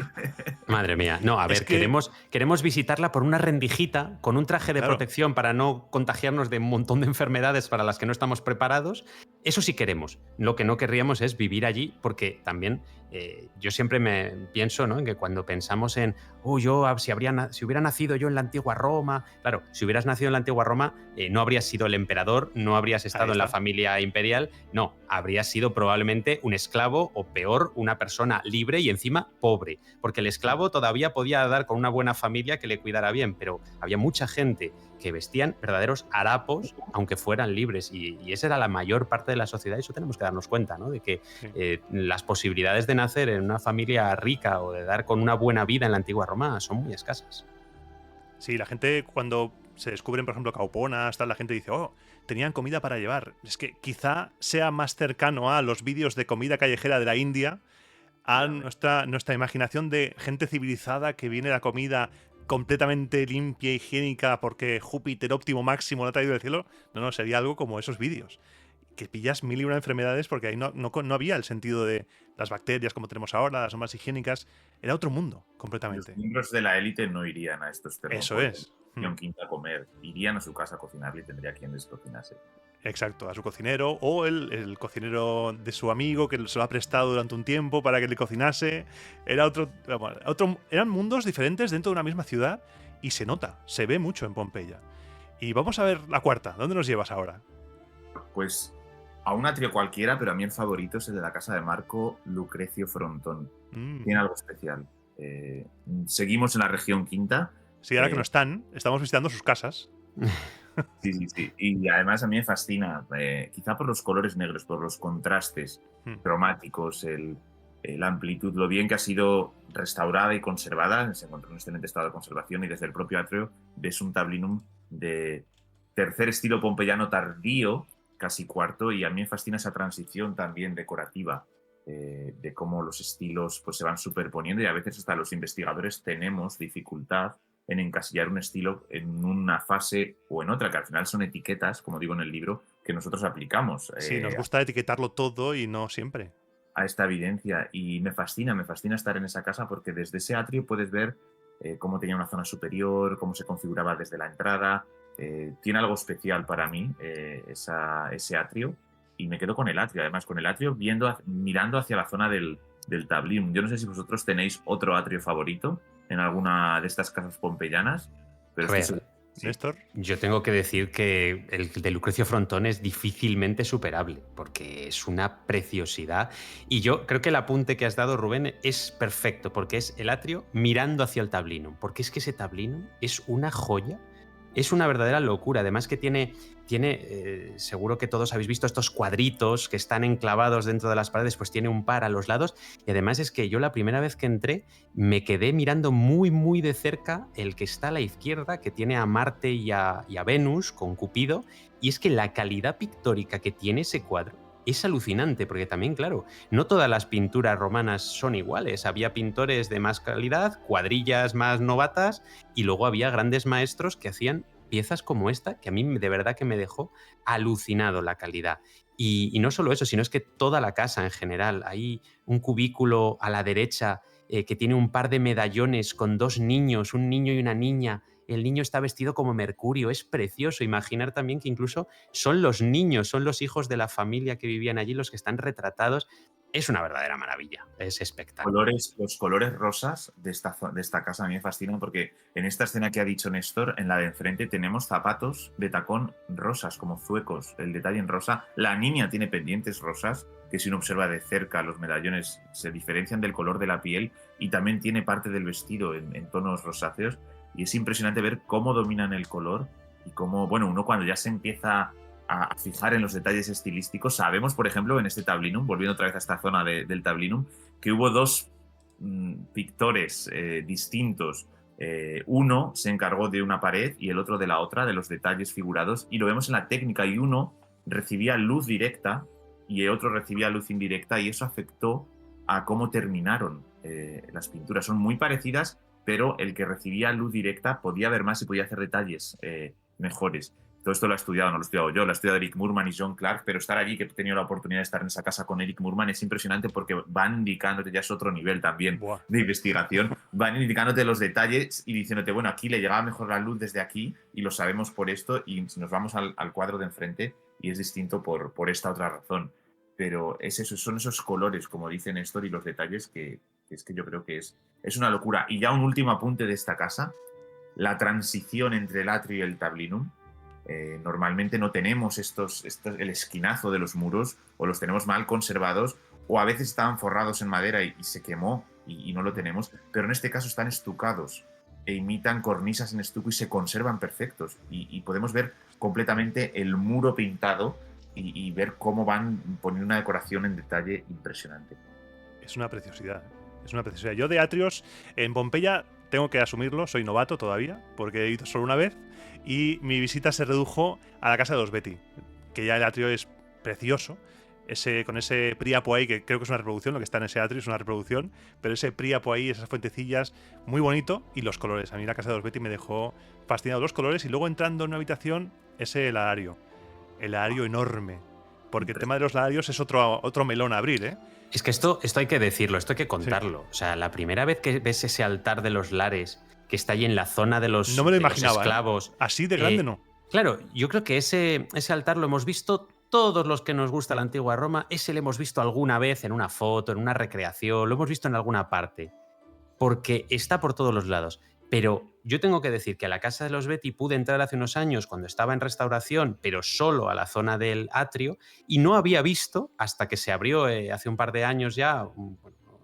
Madre mía. No, a ver, Es que- queremos visitarla por una rendijita, con un traje de Claro. protección para no contagiarnos de un montón de enfermedades para las que no estamos preparados. Eso sí queremos. Lo que no querríamos es vivir allí, porque también yo siempre me pienso, ¿no?, en que cuando pensamos en si hubiera nacido yo en la antigua Roma, claro, si hubieras nacido en la antigua Roma, no habrías sido el emperador, no habrías estado en la familia imperial, no, habrías sido probablemente un esclavo o peor, una persona libre y encima pobre, porque el esclavo todavía podía dar con una buena familia que le cuidara bien, pero había mucha gente que vestían verdaderos harapos, aunque fueran libres, y esa era la mayor parte de la sociedad, y eso tenemos que darnos cuenta, ¿no?, de que las posibilidades de nacer en una familia rica o de dar con una buena vida en la antigua Roma son muy escasas. Sí, la gente cuando se descubren, por ejemplo, cauponas, tal, la gente dice, tenían comida para llevar. Es que quizá sea más cercano a los vídeos de comida callejera de la India, a nuestra imaginación de gente civilizada que viene la comida completamente limpia, higiénica, porque Júpiter óptimo máximo lo ha traído del cielo. No, sería algo como esos vídeos. Que pillas mil y una enfermedades porque ahí no había el sentido de las bacterias como tenemos ahora, las más higiénicas. Era otro mundo, completamente. Los miembros de la élite no irían a estos terrenos. Eso es. Quinta a comer. Irían a su casa a cocinar y tendría quien les cocinase. Exacto, a su cocinero o el cocinero de su amigo que se lo ha prestado durante un tiempo para que le cocinase. Eran mundos diferentes dentro de una misma ciudad y se nota, se ve mucho en Pompeya. Y vamos a ver la cuarta. ¿Dónde nos llevas ahora? Pues a un atrio cualquiera, pero a mí el favorito es el de la casa de Marco Lucrecio Frontón. Tiene algo especial. Seguimos en la región quinta. Sí, ahora que no estamos visitando sus casas. Sí. Y además a mí me fascina, quizá por los colores negros, por los contrastes cromáticos, la amplitud, lo bien que ha sido restaurada y conservada. Se encontró en un excelente estado de conservación y desde el propio atrio ves un tablinum de tercer estilo pompeyano tardío, casi cuarto, y a mí me fascina esa transición también decorativa, de cómo los estilos pues, se van superponiendo y a veces hasta los investigadores tenemos dificultad en encasillar un estilo en una fase o en otra, que al final son etiquetas, como digo en el libro, que nosotros aplicamos. Sí, nos gusta etiquetarlo todo y no siempre. A esta evidencia, y me fascina estar en esa casa porque desde ese atrio puedes ver cómo tenía una zona superior, cómo se configuraba desde la entrada. Tiene algo especial para mí ese atrio, y me quedo con el atrio, además con el atrio mirando hacia la zona del tablinum. Yo no sé si vosotros tenéis otro atrio favorito en alguna de estas casas pompeyanas, pero Néstor. Yo tengo que decir que el de Lucrecio Frontón es difícilmente superable, porque es una preciosidad. Y yo creo que el apunte que has dado, Rubén, es perfecto, porque es el atrio mirando hacia el tablinum, porque es que ese tablinum es una joya. Es una verdadera locura. Además que tiene seguro que todos habéis visto estos cuadritos que están enclavados dentro de las paredes, pues tiene un par a los lados. Y además es que yo la primera vez que entré me quedé mirando muy, muy de cerca el que está a la izquierda, que tiene a Marte y a Venus con Cupido. Y es que la calidad pictórica que tiene ese cuadro es alucinante, porque también, claro, no todas las pinturas romanas son iguales. Había pintores de más calidad, cuadrillas más novatas, y luego había grandes maestros que hacían piezas como esta, que a mí de verdad que me dejó alucinado la calidad. Y no solo eso, sino es que toda la casa en general, hay un cubículo a la derecha que tiene un par de medallones con dos niños, un niño y una niña. El niño está vestido como Mercurio, es precioso. Imaginar también que incluso son los niños, son los hijos de la familia que vivían allí los que están retratados. Es una verdadera maravilla, es espectacular. Los colores rosas de esta casa a mí me fascinan porque en esta escena que ha dicho Néstor, en la de enfrente tenemos zapatos de tacón rosas, como zuecos, el detalle en rosa. La niña tiene pendientes rosas, que si uno observa de cerca los medallones se diferencian del color de la piel, y también tiene parte del vestido en tonos rosáceos, y es impresionante ver cómo dominan el color y cómo, bueno, uno cuando ya se empieza a fijar en los detalles estilísticos. Sabemos, por ejemplo, en este tablinum, volviendo otra vez a esta zona del tablinum, que hubo dos pictores distintos. Uno se encargó de una pared y el otro de la otra, de los detalles figurados, y lo vemos en la técnica, y uno recibía luz directa y el otro recibía luz indirecta, y eso afectó a cómo terminaron las pinturas. Son muy parecidas, pero el que recibía luz directa podía ver más y podía hacer detalles mejores. Todo esto lo ha estudiado, no lo he estudiado yo, lo ha estudiado Eric Moorman y John Clark, pero estar allí, que he tenido la oportunidad de estar en esa casa con Eric Moorman, es impresionante porque van indicándote, ya es otro nivel también Buah. de investigación, van indicándote los detalles y diciéndote, bueno, aquí le llegaba mejor la luz desde aquí y lo sabemos por esto, y si nos vamos al cuadro de enfrente y es distinto por esta otra razón. Pero es eso, son esos colores, como dice Néstor, y los detalles que es que yo creo que es una locura. Y ya un último apunte de esta casa, la transición entre el atrio y el tablinum. Normalmente no tenemos el esquinazo de los muros, o los tenemos mal conservados, o a veces estaban forrados en madera y se quemó y no lo tenemos, pero en este caso están estucados e imitan cornisas en estuco y se conservan perfectos, y podemos ver completamente el muro pintado y ver cómo van poniendo una decoración en detalle impresionante. Es una preciosidad. Es una preciosidad. Yo de atrios en Pompeya tengo que asumirlo, soy novato todavía, porque he ido solo una vez y mi visita se redujo a la casa de los Betty, que ya el atrio es precioso. Con ese Priapo ahí, que creo que es una reproducción, lo que está en ese atrio es una reproducción, pero ese Priapo ahí, esas fuentecillas, muy bonito, y los colores. A mí la casa de los Betty me dejó fascinado los colores, y luego entrando en una habitación, ese ladario enorme, porque el tema de los ladarios es otro melón a abrir, ¿eh? Es que esto hay que decirlo, esto hay que contarlo. Sí. O sea, la primera vez que ves ese altar de los lares que está ahí en la zona de los, no me lo de los imaginaba, esclavos. ¿eh? Así de grande no. Claro, yo creo que ese altar lo hemos visto todos los que nos gusta la antigua Roma. Ese lo hemos visto alguna vez en una foto, en una recreación, lo hemos visto en alguna parte, porque está por todos los lados. Pero yo tengo que decir que a la casa de los Betty pude entrar hace unos años cuando estaba en restauración, pero solo a la zona del atrio, y no había visto, hasta que se abrió hace un par de años ya, un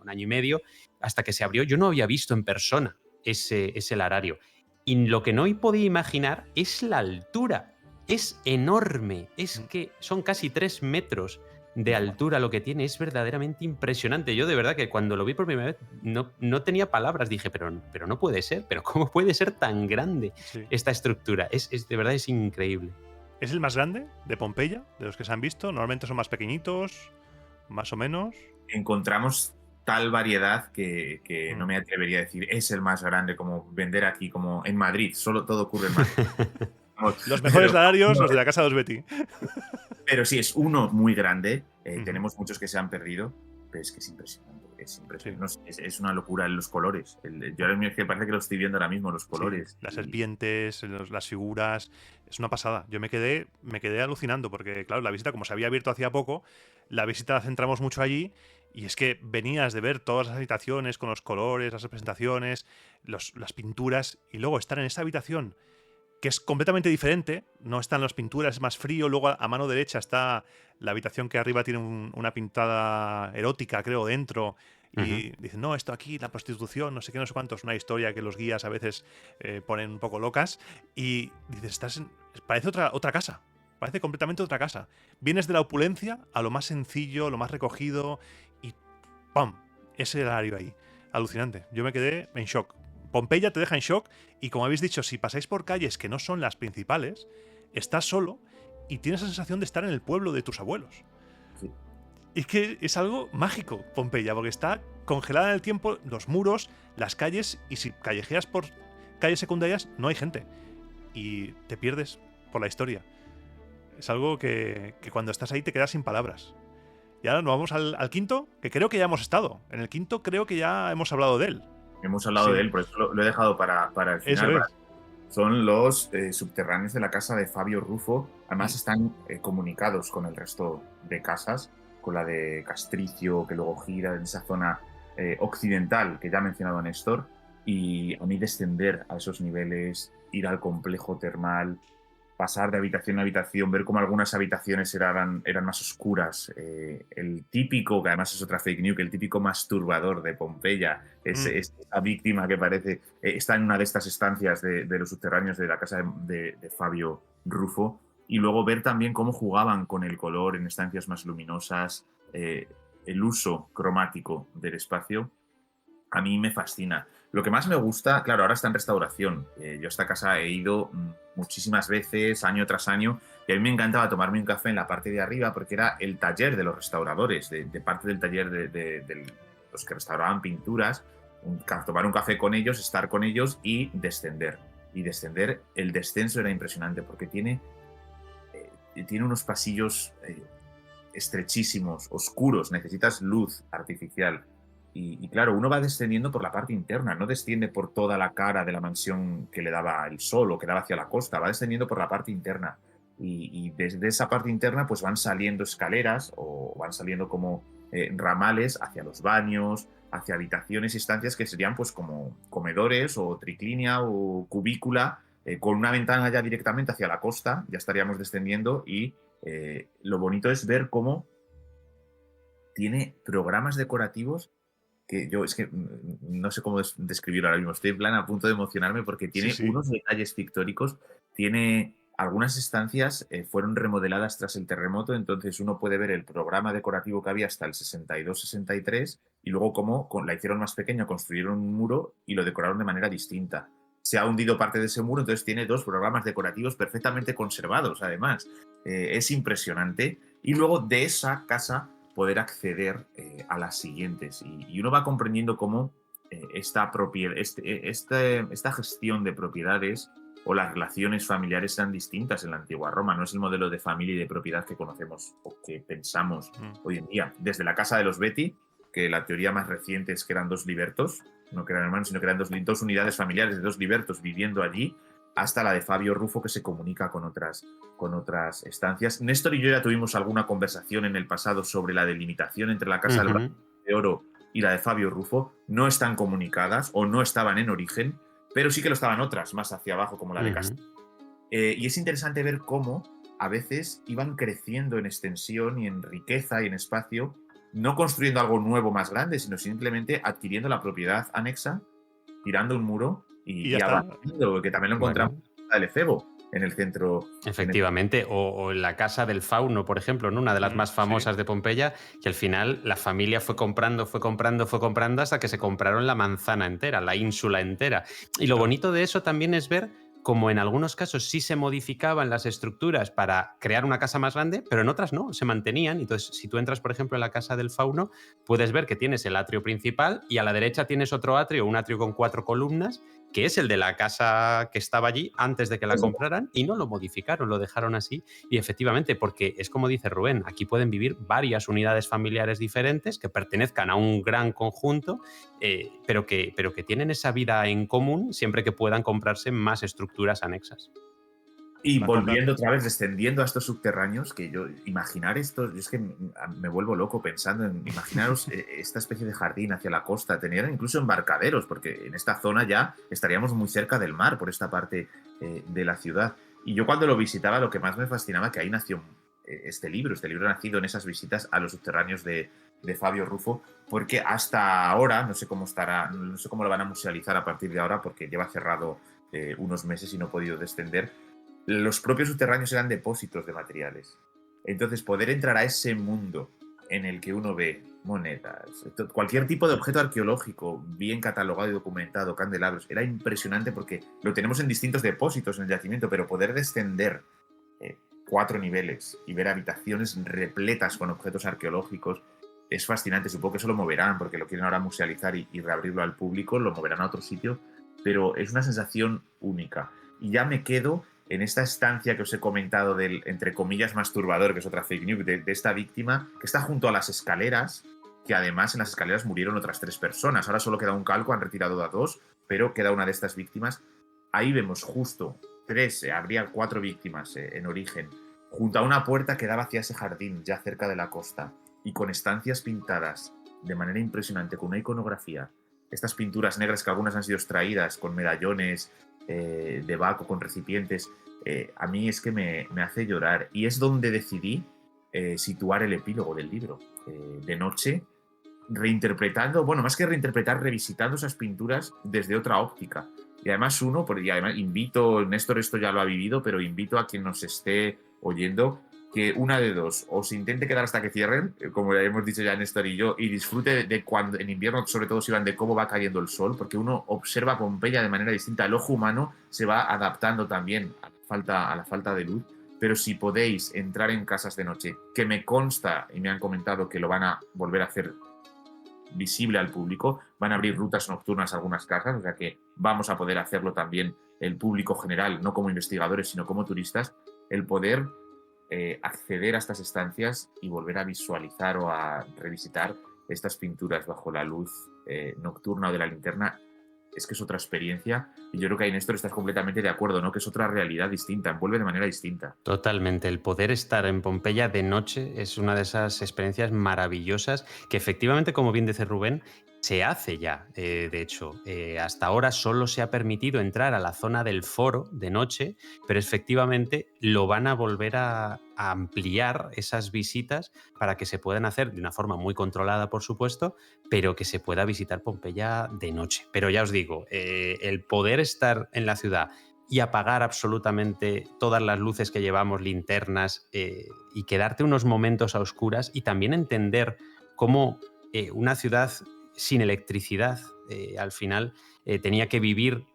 año y medio, hasta que se abrió, yo no había visto en persona ese larario. Y lo que no podía imaginar es la altura. Es enorme, es que son casi 3 metros de altura lo que tiene, es verdaderamente impresionante. Yo de verdad que cuando lo vi por primera vez no tenía palabras, dije, pero no puede ser, pero ¿cómo puede ser tan grande esta estructura? De verdad es increíble. ¿Es el más grande de Pompeya, de los que se han visto? Normalmente son más pequeñitos, más o menos. Encontramos tal variedad que no me atrevería a decir es el más grande, como vender aquí, como en Madrid, solo todo ocurre en Madrid. Los mejores salarios, los de la casa de los Betty. Pero sí, es uno muy grande. Tenemos muchos que se han perdido, pero es que es impresionante. Es impresionante. Sí. Es una locura en los colores. Yo ahora mismo parece que lo estoy viendo ahora mismo, los colores. Sí, las serpientes, las figuras. Es una pasada. Yo me quedé alucinando porque, claro, la visita, como se había abierto hacía poco, la visita la centramos mucho allí. Y es que venías de ver todas las habitaciones con los colores, las representaciones, las pinturas, y luego estar en esa habitación que es completamente diferente. No están las pinturas, es más frío. Luego a mano derecha está la habitación que arriba tiene una pintada erótica, creo, dentro. Y dicen, no, esto aquí, la prostitución, no sé qué, no sé cuánto. Es una historia que los guías a veces ponen un poco locas. Y dices, parece otra casa. Parece completamente otra casa. Vienes de la opulencia a lo más sencillo, lo más recogido. Y ¡pam! Ese horario ahí. Alucinante. Yo me quedé en shock. Pompeya te deja en shock, y como habéis dicho, si pasáis por calles que no son las principales, estás solo y tienes la sensación de estar en el pueblo de tus abuelos. Sí. Y es que es algo mágico, Pompeya, porque está congelada en el tiempo, los muros, las calles, y si callejeas por calles secundarias no hay gente y te pierdes por la historia. Es algo que cuando estás ahí te quedas sin palabras. Y ahora nos vamos al quinto, que creo que ya hemos estado. En el quinto creo que ya hemos hablado de él. Hemos hablado de él, por eso lo he dejado para el final. Eso es. Son los subterráneos de la casa de Fabio Rufo. Además están comunicados con el resto de casas, con la de Castricio, que luego gira en esa zona occidental que ya ha mencionado Néstor. Y a mí descender a esos niveles, ir al complejo termal, pasar de habitación a habitación, ver cómo algunas habitaciones eran más oscuras. El típico, que además es otra fake news, que el típico masturbador de Pompeya, esa víctima que parece, está en una de estas estancias de los subterráneos de la casa de Fabio Rufo. Y luego ver también cómo jugaban con el color en estancias más luminosas, el uso cromático del espacio. A mí me fascina. Lo que más me gusta, claro, ahora está en restauración. Yo a esta casa he ido muchísimas veces, año tras año, y a mí me encantaba tomarme un café en la parte de arriba porque era el taller de los restauradores, de parte del taller los que restauraban pinturas, tomar un café con ellos, estar con ellos y descender. Y descender, el descenso era impresionante porque tiene unos pasillos estrechísimos, oscuros, necesitas luz artificial. Y claro, uno va descendiendo por la parte interna, no desciende por toda la cara de la mansión que le daba el sol o que daba hacia la costa, va descendiendo por la parte interna. Y desde esa parte interna pues van saliendo escaleras o van saliendo como ramales hacia los baños, hacia habitaciones y estancias que serían pues como comedores o triclinia o cubícula, con una ventana ya directamente hacia la costa, ya estaríamos descendiendo y lo bonito es ver cómo tiene programas decorativos que yo es que no sé cómo describirlo ahora mismo. Estoy en plan a punto de emocionarme porque tiene unos detalles pictóricos. Tiene algunas estancias fueron remodeladas tras el terremoto, entonces uno puede ver el programa decorativo que había hasta el 62-63 y luego cómo la hicieron más pequeña, construyeron un muro y lo decoraron de manera distinta. Se ha hundido parte de ese muro, entonces tiene 2 programas decorativos perfectamente conservados, además. Es impresionante. Y luego de esa casa poder acceder a las siguientes. Y uno va comprendiendo cómo esta gestión de propiedades o las relaciones familiares eran distintas en la antigua Roma. No es el modelo de familia y de propiedad que conocemos o que pensamos hoy en día. Desde la casa de los Betti, que la teoría más reciente es que eran 2 libertos, no que eran hermanos, sino que eran 2 unidades familiares de 2 libertos viviendo allí, hasta la de Fabio Rufo, que se comunica con otras estancias. Néstor y yo ya tuvimos alguna conversación en el pasado sobre la delimitación entre la Casa del Barrio de Oro y la de Fabio Rufo. No están comunicadas o no estaban en origen, pero sí que lo estaban otras más hacia abajo, como la de Castilla. Y es interesante ver cómo a veces iban creciendo en extensión y en riqueza y en espacio, no construyendo algo nuevo más grande, sino simplemente adquiriendo la propiedad anexa, tirando un muro y avanzando, que también lo encontramos en el Efebo, en el centro. Efectivamente, o en la casa del Fauno, por ejemplo, ¿no? Una de las más famosas de Pompeya, que al final la familia fue comprando hasta que se compraron la manzana entera, la ínsula entera. Y lo bonito de eso también es ver como en algunos casos sí se modificaban las estructuras para crear una casa más grande, pero en otras no, se mantenían. Entonces, si tú entras, por ejemplo, en la casa del Fauno, puedes ver que tienes el atrio principal y a la derecha tienes otro atrio, un atrio con 4 columnas, que es el de la casa que estaba allí antes de que la compraran, y no lo modificaron, lo dejaron así. Y efectivamente, porque es como dice Rubén, aquí pueden vivir varias unidades familiares diferentes que pertenezcan a un gran conjunto, pero que tienen esa vida en común siempre que puedan comprarse más estructuras anexas. Y volviendo otra vez, descendiendo a estos subterráneos, que yo, imaginar esto, yo es que me vuelvo loco pensando en, imaginaros esta especie de jardín hacia la costa, tener incluso embarcaderos, porque en esta zona ya estaríamos muy cerca del mar, por esta parte de la ciudad. Y yo cuando lo visitaba, lo que más me fascinaba, que ahí nació este libro ha nacido en esas visitas a los subterráneos de Fabio Rufo, porque hasta ahora, no sé cómo estará, no sé cómo lo van a musealizar a partir de ahora, porque lleva cerrado unos meses y no he podido descender. Los propios subterráneos eran depósitos de materiales. Entonces, poder entrar a ese mundo en el que uno ve monedas, cualquier tipo de objeto arqueológico bien catalogado y documentado, candelabros, era impresionante porque lo tenemos en distintos depósitos en el yacimiento, pero poder descender 4 niveles y ver habitaciones repletas con objetos arqueológicos es fascinante. Supongo que eso lo moverán porque lo quieren ahora musealizar y reabrirlo al público, lo moverán a otro sitio, pero es una sensación única. Y ya me quedo en esta estancia que os he comentado del, entre comillas, masturbador, que es otra fake news, de esta víctima, que está junto a las escaleras, que además en las escaleras murieron otras 3 personas. Ahora solo queda un calco, han retirado a 2, pero queda una de estas víctimas. Ahí vemos justo 3, habría 4 víctimas en origen, junto a una puerta que daba hacia ese jardín, ya cerca de la costa, y con estancias pintadas de manera impresionante, con una iconografía. Estas pinturas negras que algunas han sido extraídas con medallones de Baco, con recipientes, a mí es que me hace llorar. Y es donde decidí situar el epílogo del libro. De noche, reinterpretando, bueno, más que reinterpretar, revisitando esas pinturas desde otra óptica. Y además y además invito, Néstor esto ya lo ha vivido, pero invito a quien nos esté oyendo que una de dos, o se intente quedar hasta que cierren, como ya hemos dicho ya Néstor y yo, y disfrute de cuando en invierno, sobre todo si van de cómo va cayendo el sol, porque uno observa Pompeya de manera distinta. El ojo humano se va adaptando también a la falta de luz, pero si podéis entrar en casas de noche, que me consta y me han comentado que lo van a volver a hacer visible al público. Van a abrir rutas nocturnas a algunas casas, o sea que vamos a poder hacerlo también el público general, no como investigadores, sino como turistas, el poder acceder a estas estancias y volver a visualizar o a revisitar estas pinturas bajo la luz nocturna o de la linterna. Es que es otra experiencia y yo creo que ahí, Néstor, estás completamente de acuerdo, ¿no? Que es otra realidad distinta, envuelve de manera distinta. Totalmente. El poder estar en Pompeya de noche es una de esas experiencias maravillosas que efectivamente, como bien dice Rubén, se hace ya. De hecho, hasta ahora solo se ha permitido entrar a la zona del foro de noche, pero efectivamente lo van a volver a ampliar esas visitas para que se puedan hacer de una forma muy controlada, por supuesto, pero que se pueda visitar Pompeya de noche. Pero ya os digo, el poder estar en la ciudad y apagar absolutamente todas las luces que llevamos, linternas, y quedarte unos momentos a oscuras y también entender cómo una ciudad sin electricidad al final tenía que vivir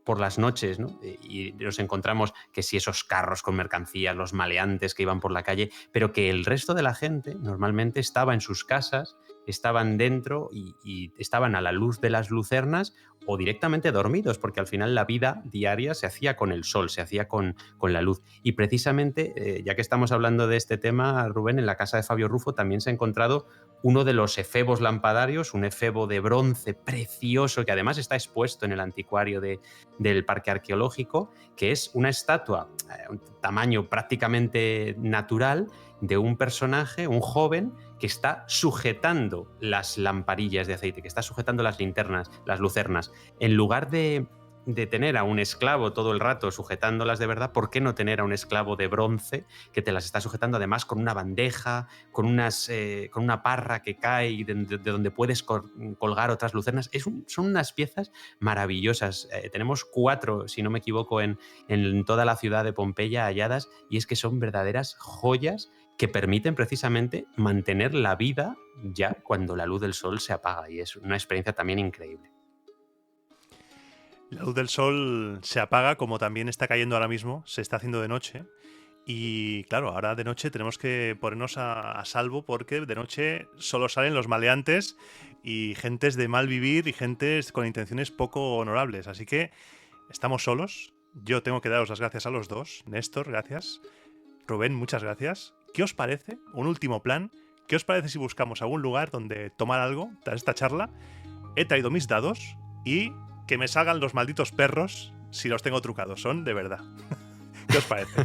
por las noches, ¿no? Y nos encontramos que si esos carros con mercancías, los maleantes que iban por la calle, pero que el resto de la gente normalmente estaba en sus casas, estaban dentro y estaban a la luz de las lucernas o directamente dormidos, porque al final la vida diaria se hacía con el sol, se hacía con la luz. Y precisamente, ya que estamos hablando de este tema, Rubén, en la casa de Fabio Rufo también se ha encontrado uno de los efebos lampadarios, un efebo de bronce precioso que además está expuesto en el anticuario del Parque Arqueológico, que es una estatua, un tamaño prácticamente natural, de un personaje, un joven, que está sujetando las lamparillas de aceite, que está sujetando las linternas, las lucernas. En lugar de tener a un esclavo todo el rato sujetándolas de verdad, ¿por qué no tener a un esclavo de bronce que te las está sujetando además con una bandeja, con una parra que cae y de donde puedes colgar otras lucernas? Son unas piezas maravillosas. Tenemos 4, si no me equivoco, en toda la ciudad de Pompeya halladas, y es que son verdaderas joyas que permiten precisamente mantener la vida ya cuando la luz del sol se apaga, y es una experiencia también increíble. La luz del sol se apaga, como también está cayendo ahora mismo, se está haciendo de noche. Y claro, ahora de noche tenemos que ponernos a salvo, porque de noche solo salen los maleantes y gentes de mal vivir y gentes con intenciones poco honorables. Así que estamos solos. Yo tengo que daros las gracias a los dos. Néstor, gracias. Rubén, muchas gracias. ¿Qué os parece? Un último plan. ¿Qué os parece si buscamos algún lugar donde tomar algo tras esta charla? He traído mis dados y que me salgan los malditos perros si los tengo trucados. Son de verdad. ¿Qué os parece?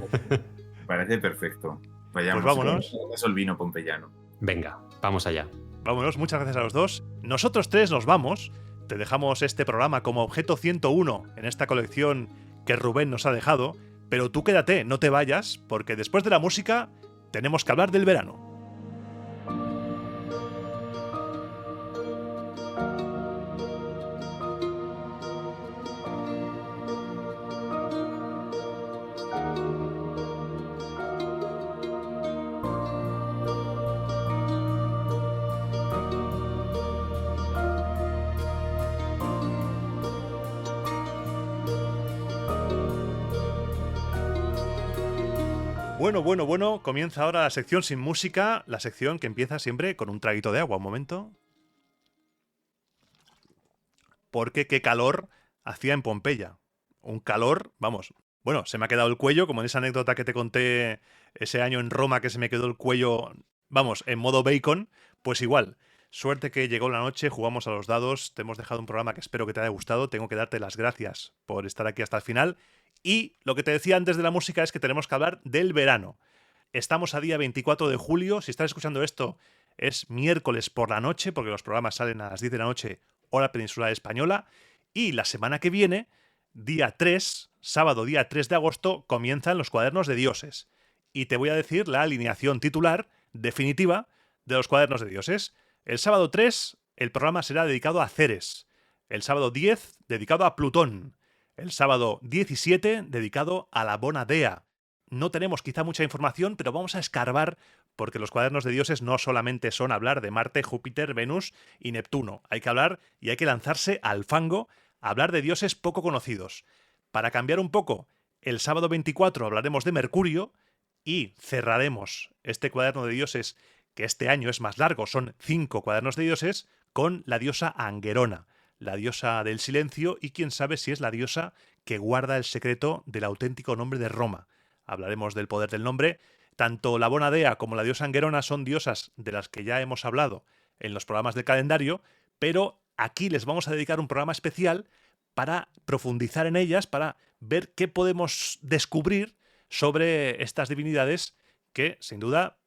Parece perfecto. Vayamos, Pues vámonos. Eso el vino pompeyano. Venga, vamos allá. Vámonos, muchas gracias a los dos. Nosotros 3 nos vamos. Te dejamos este programa como objeto 101 en esta colección que Rubén nos ha dejado. Pero tú quédate, no te vayas, porque después de la música tenemos que hablar del verano. Bueno, comienza ahora la sección sin música, la sección que empieza siempre con un traguito de agua. Un momento. Porque qué calor hacía en Pompeya. Un calor, vamos. Bueno, se me ha quedado el cuello, como en esa anécdota que te conté ese año en Roma, que se me quedó el cuello, vamos, en modo bacon. Pues igual. Suerte que llegó la noche, jugamos a los dados, te hemos dejado un programa que espero que te haya gustado. Tengo que darte las gracias por estar aquí hasta el final. Y lo que te decía antes de la música es que tenemos que hablar del verano. Estamos a día 24 de julio. Si estás escuchando esto, es miércoles por la noche, porque los programas salen a las 10 de la noche, hora peninsular española. Y la semana que viene, día 3, sábado día 3 de agosto, comienzan los Cuadernos de Dioses. Y te voy a decir la alineación titular definitiva de los Cuadernos de Dioses. El sábado 3, el programa será dedicado a Ceres. El sábado 10, dedicado a Plutón. El sábado 17, dedicado a la Bona Dea. No tenemos quizá mucha información, pero vamos a escarbar, porque los Cuadernos de Dioses no solamente son hablar de Marte, Júpiter, Venus y Neptuno. Hay que hablar y hay que lanzarse al fango a hablar de dioses poco conocidos. Para cambiar un poco, el sábado 24 hablaremos de Mercurio y cerraremos este Cuaderno de Dioses, que este año es más largo, son 5 Cuadernos de Dioses, con la diosa Anguerona, la diosa del silencio y quién sabe si es la diosa que guarda el secreto del auténtico nombre de Roma. Hablaremos del poder del nombre. Tanto la Bona Dea como la diosa Anguerona son diosas de las que ya hemos hablado en los programas del calendario, pero aquí les vamos a dedicar un programa especial para profundizar en ellas, para ver qué podemos descubrir sobre estas divinidades que, sin duda,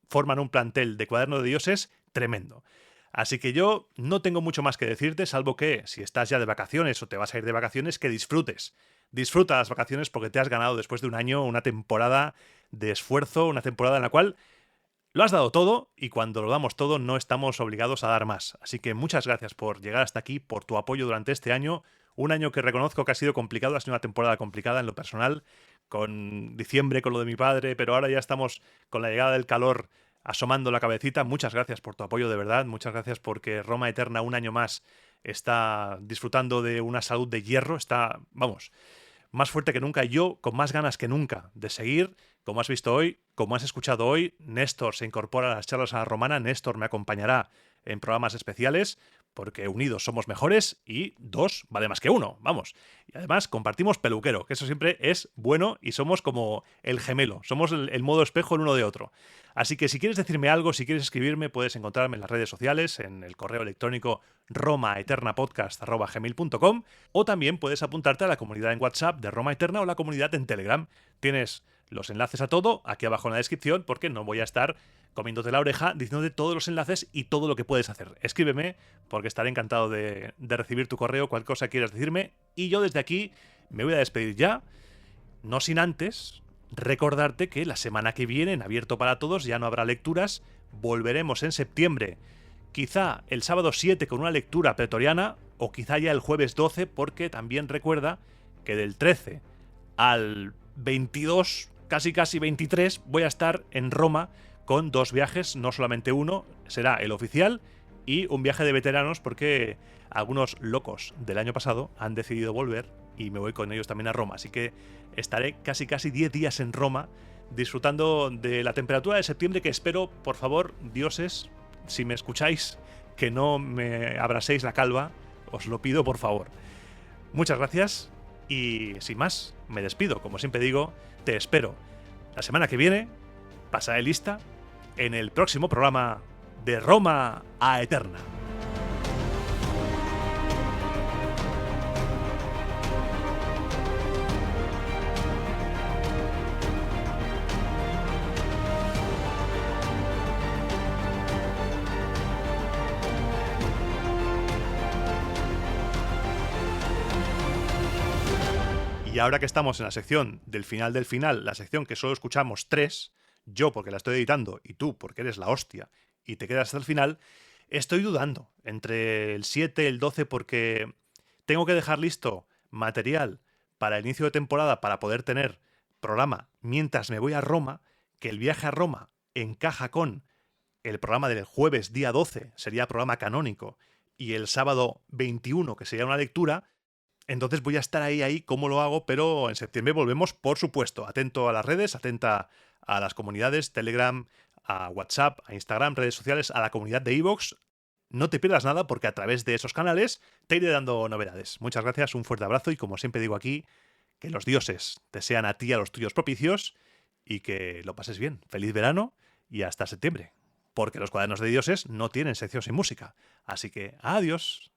forman un plantel de Cuaderno de Dioses tremendo. Así que yo no tengo mucho más que decirte, salvo que si estás ya de vacaciones o te vas a ir de vacaciones, que disfrutes. Disfruta las vacaciones porque te has ganado después de un año una temporada de esfuerzo, una temporada en la cual lo has dado todo y cuando lo damos todo no estamos obligados a dar más. Así que muchas gracias por llegar hasta aquí, por tu apoyo durante este año. Un año que reconozco que ha sido complicado, ha sido una temporada complicada en lo personal, con diciembre, con lo de mi padre, pero ahora ya estamos con la llegada del calor asomando la cabecita. Muchas gracias por tu apoyo, de verdad. Muchas gracias porque Roma Eterna un año más está disfrutando de una salud de hierro. Está, vamos, más fuerte que nunca y yo con más ganas que nunca de seguir. Como has visto hoy, como has escuchado hoy, Néstor se incorpora a las charlas a la romana. Néstor me acompañará en programas especiales porque unidos somos mejores y dos vale más que uno, vamos. Y además compartimos peluquero, que eso siempre es bueno y somos como el gemelo, somos el modo espejo el uno de otro. Así que si quieres decirme algo, si quieres escribirme, puedes encontrarme en las redes sociales, en el correo electrónico romaeternapodcast@gmail.com o también puedes apuntarte a la comunidad en WhatsApp de Roma Eterna o la comunidad en Telegram. Tienes los enlaces a todo aquí abajo en la descripción porque no voy a estar comiéndote la oreja diciéndote todos los enlaces y todo lo que puedes hacer. Escríbeme porque estaré encantado de recibir tu correo, cualquier cosa quieras decirme. Y yo desde aquí me voy a despedir ya, no sin antes recordarte que la semana que viene en Abierto para Todos ya no habrá lecturas, volveremos en septiembre, quizá el sábado 7 con una lectura pretoriana o quizá ya el jueves 12 porque también recuerda que del 13 al 22, casi 23, voy a estar en Roma con dos viajes, no solamente uno, será el oficial y un viaje de veteranos porque algunos locos del año pasado han decidido volver y me voy con ellos también a Roma. Así que estaré casi 10 días en Roma disfrutando de la temperatura de septiembre que espero, por favor, dioses, si me escucháis, que no me abraséis la calva, os lo pido por favor. Muchas gracias y sin más, me despido. Como siempre digo, te espero la semana que viene, pasaré lista, en el próximo programa de Roma a Eterna. Y ahora que estamos en la sección del final, la sección que solo escuchamos tres, yo porque la estoy editando y tú porque eres la hostia y te quedas hasta el final, estoy dudando entre el 7 y el 12 porque tengo que dejar listo material para el inicio de temporada para poder tener programa mientras me voy a Roma, que el viaje a Roma encaja con el programa del jueves día 12, sería programa canónico, y el sábado 21, que sería una lectura. Entonces voy a estar ahí cómo lo hago, pero en septiembre volvemos, por supuesto. Atento a las redes, atenta a las comunidades, Telegram, a WhatsApp, a Instagram, redes sociales, a la comunidad de iVoox. No te pierdas nada porque a través de esos canales te iré dando novedades. Muchas gracias, un fuerte abrazo y como siempre digo aquí, que los dioses te sean a ti y a los tuyos propicios y que lo pases bien. Feliz verano y hasta septiembre. Porque los Cuadernos de Dioses no tienen sección sin música. Así que adiós.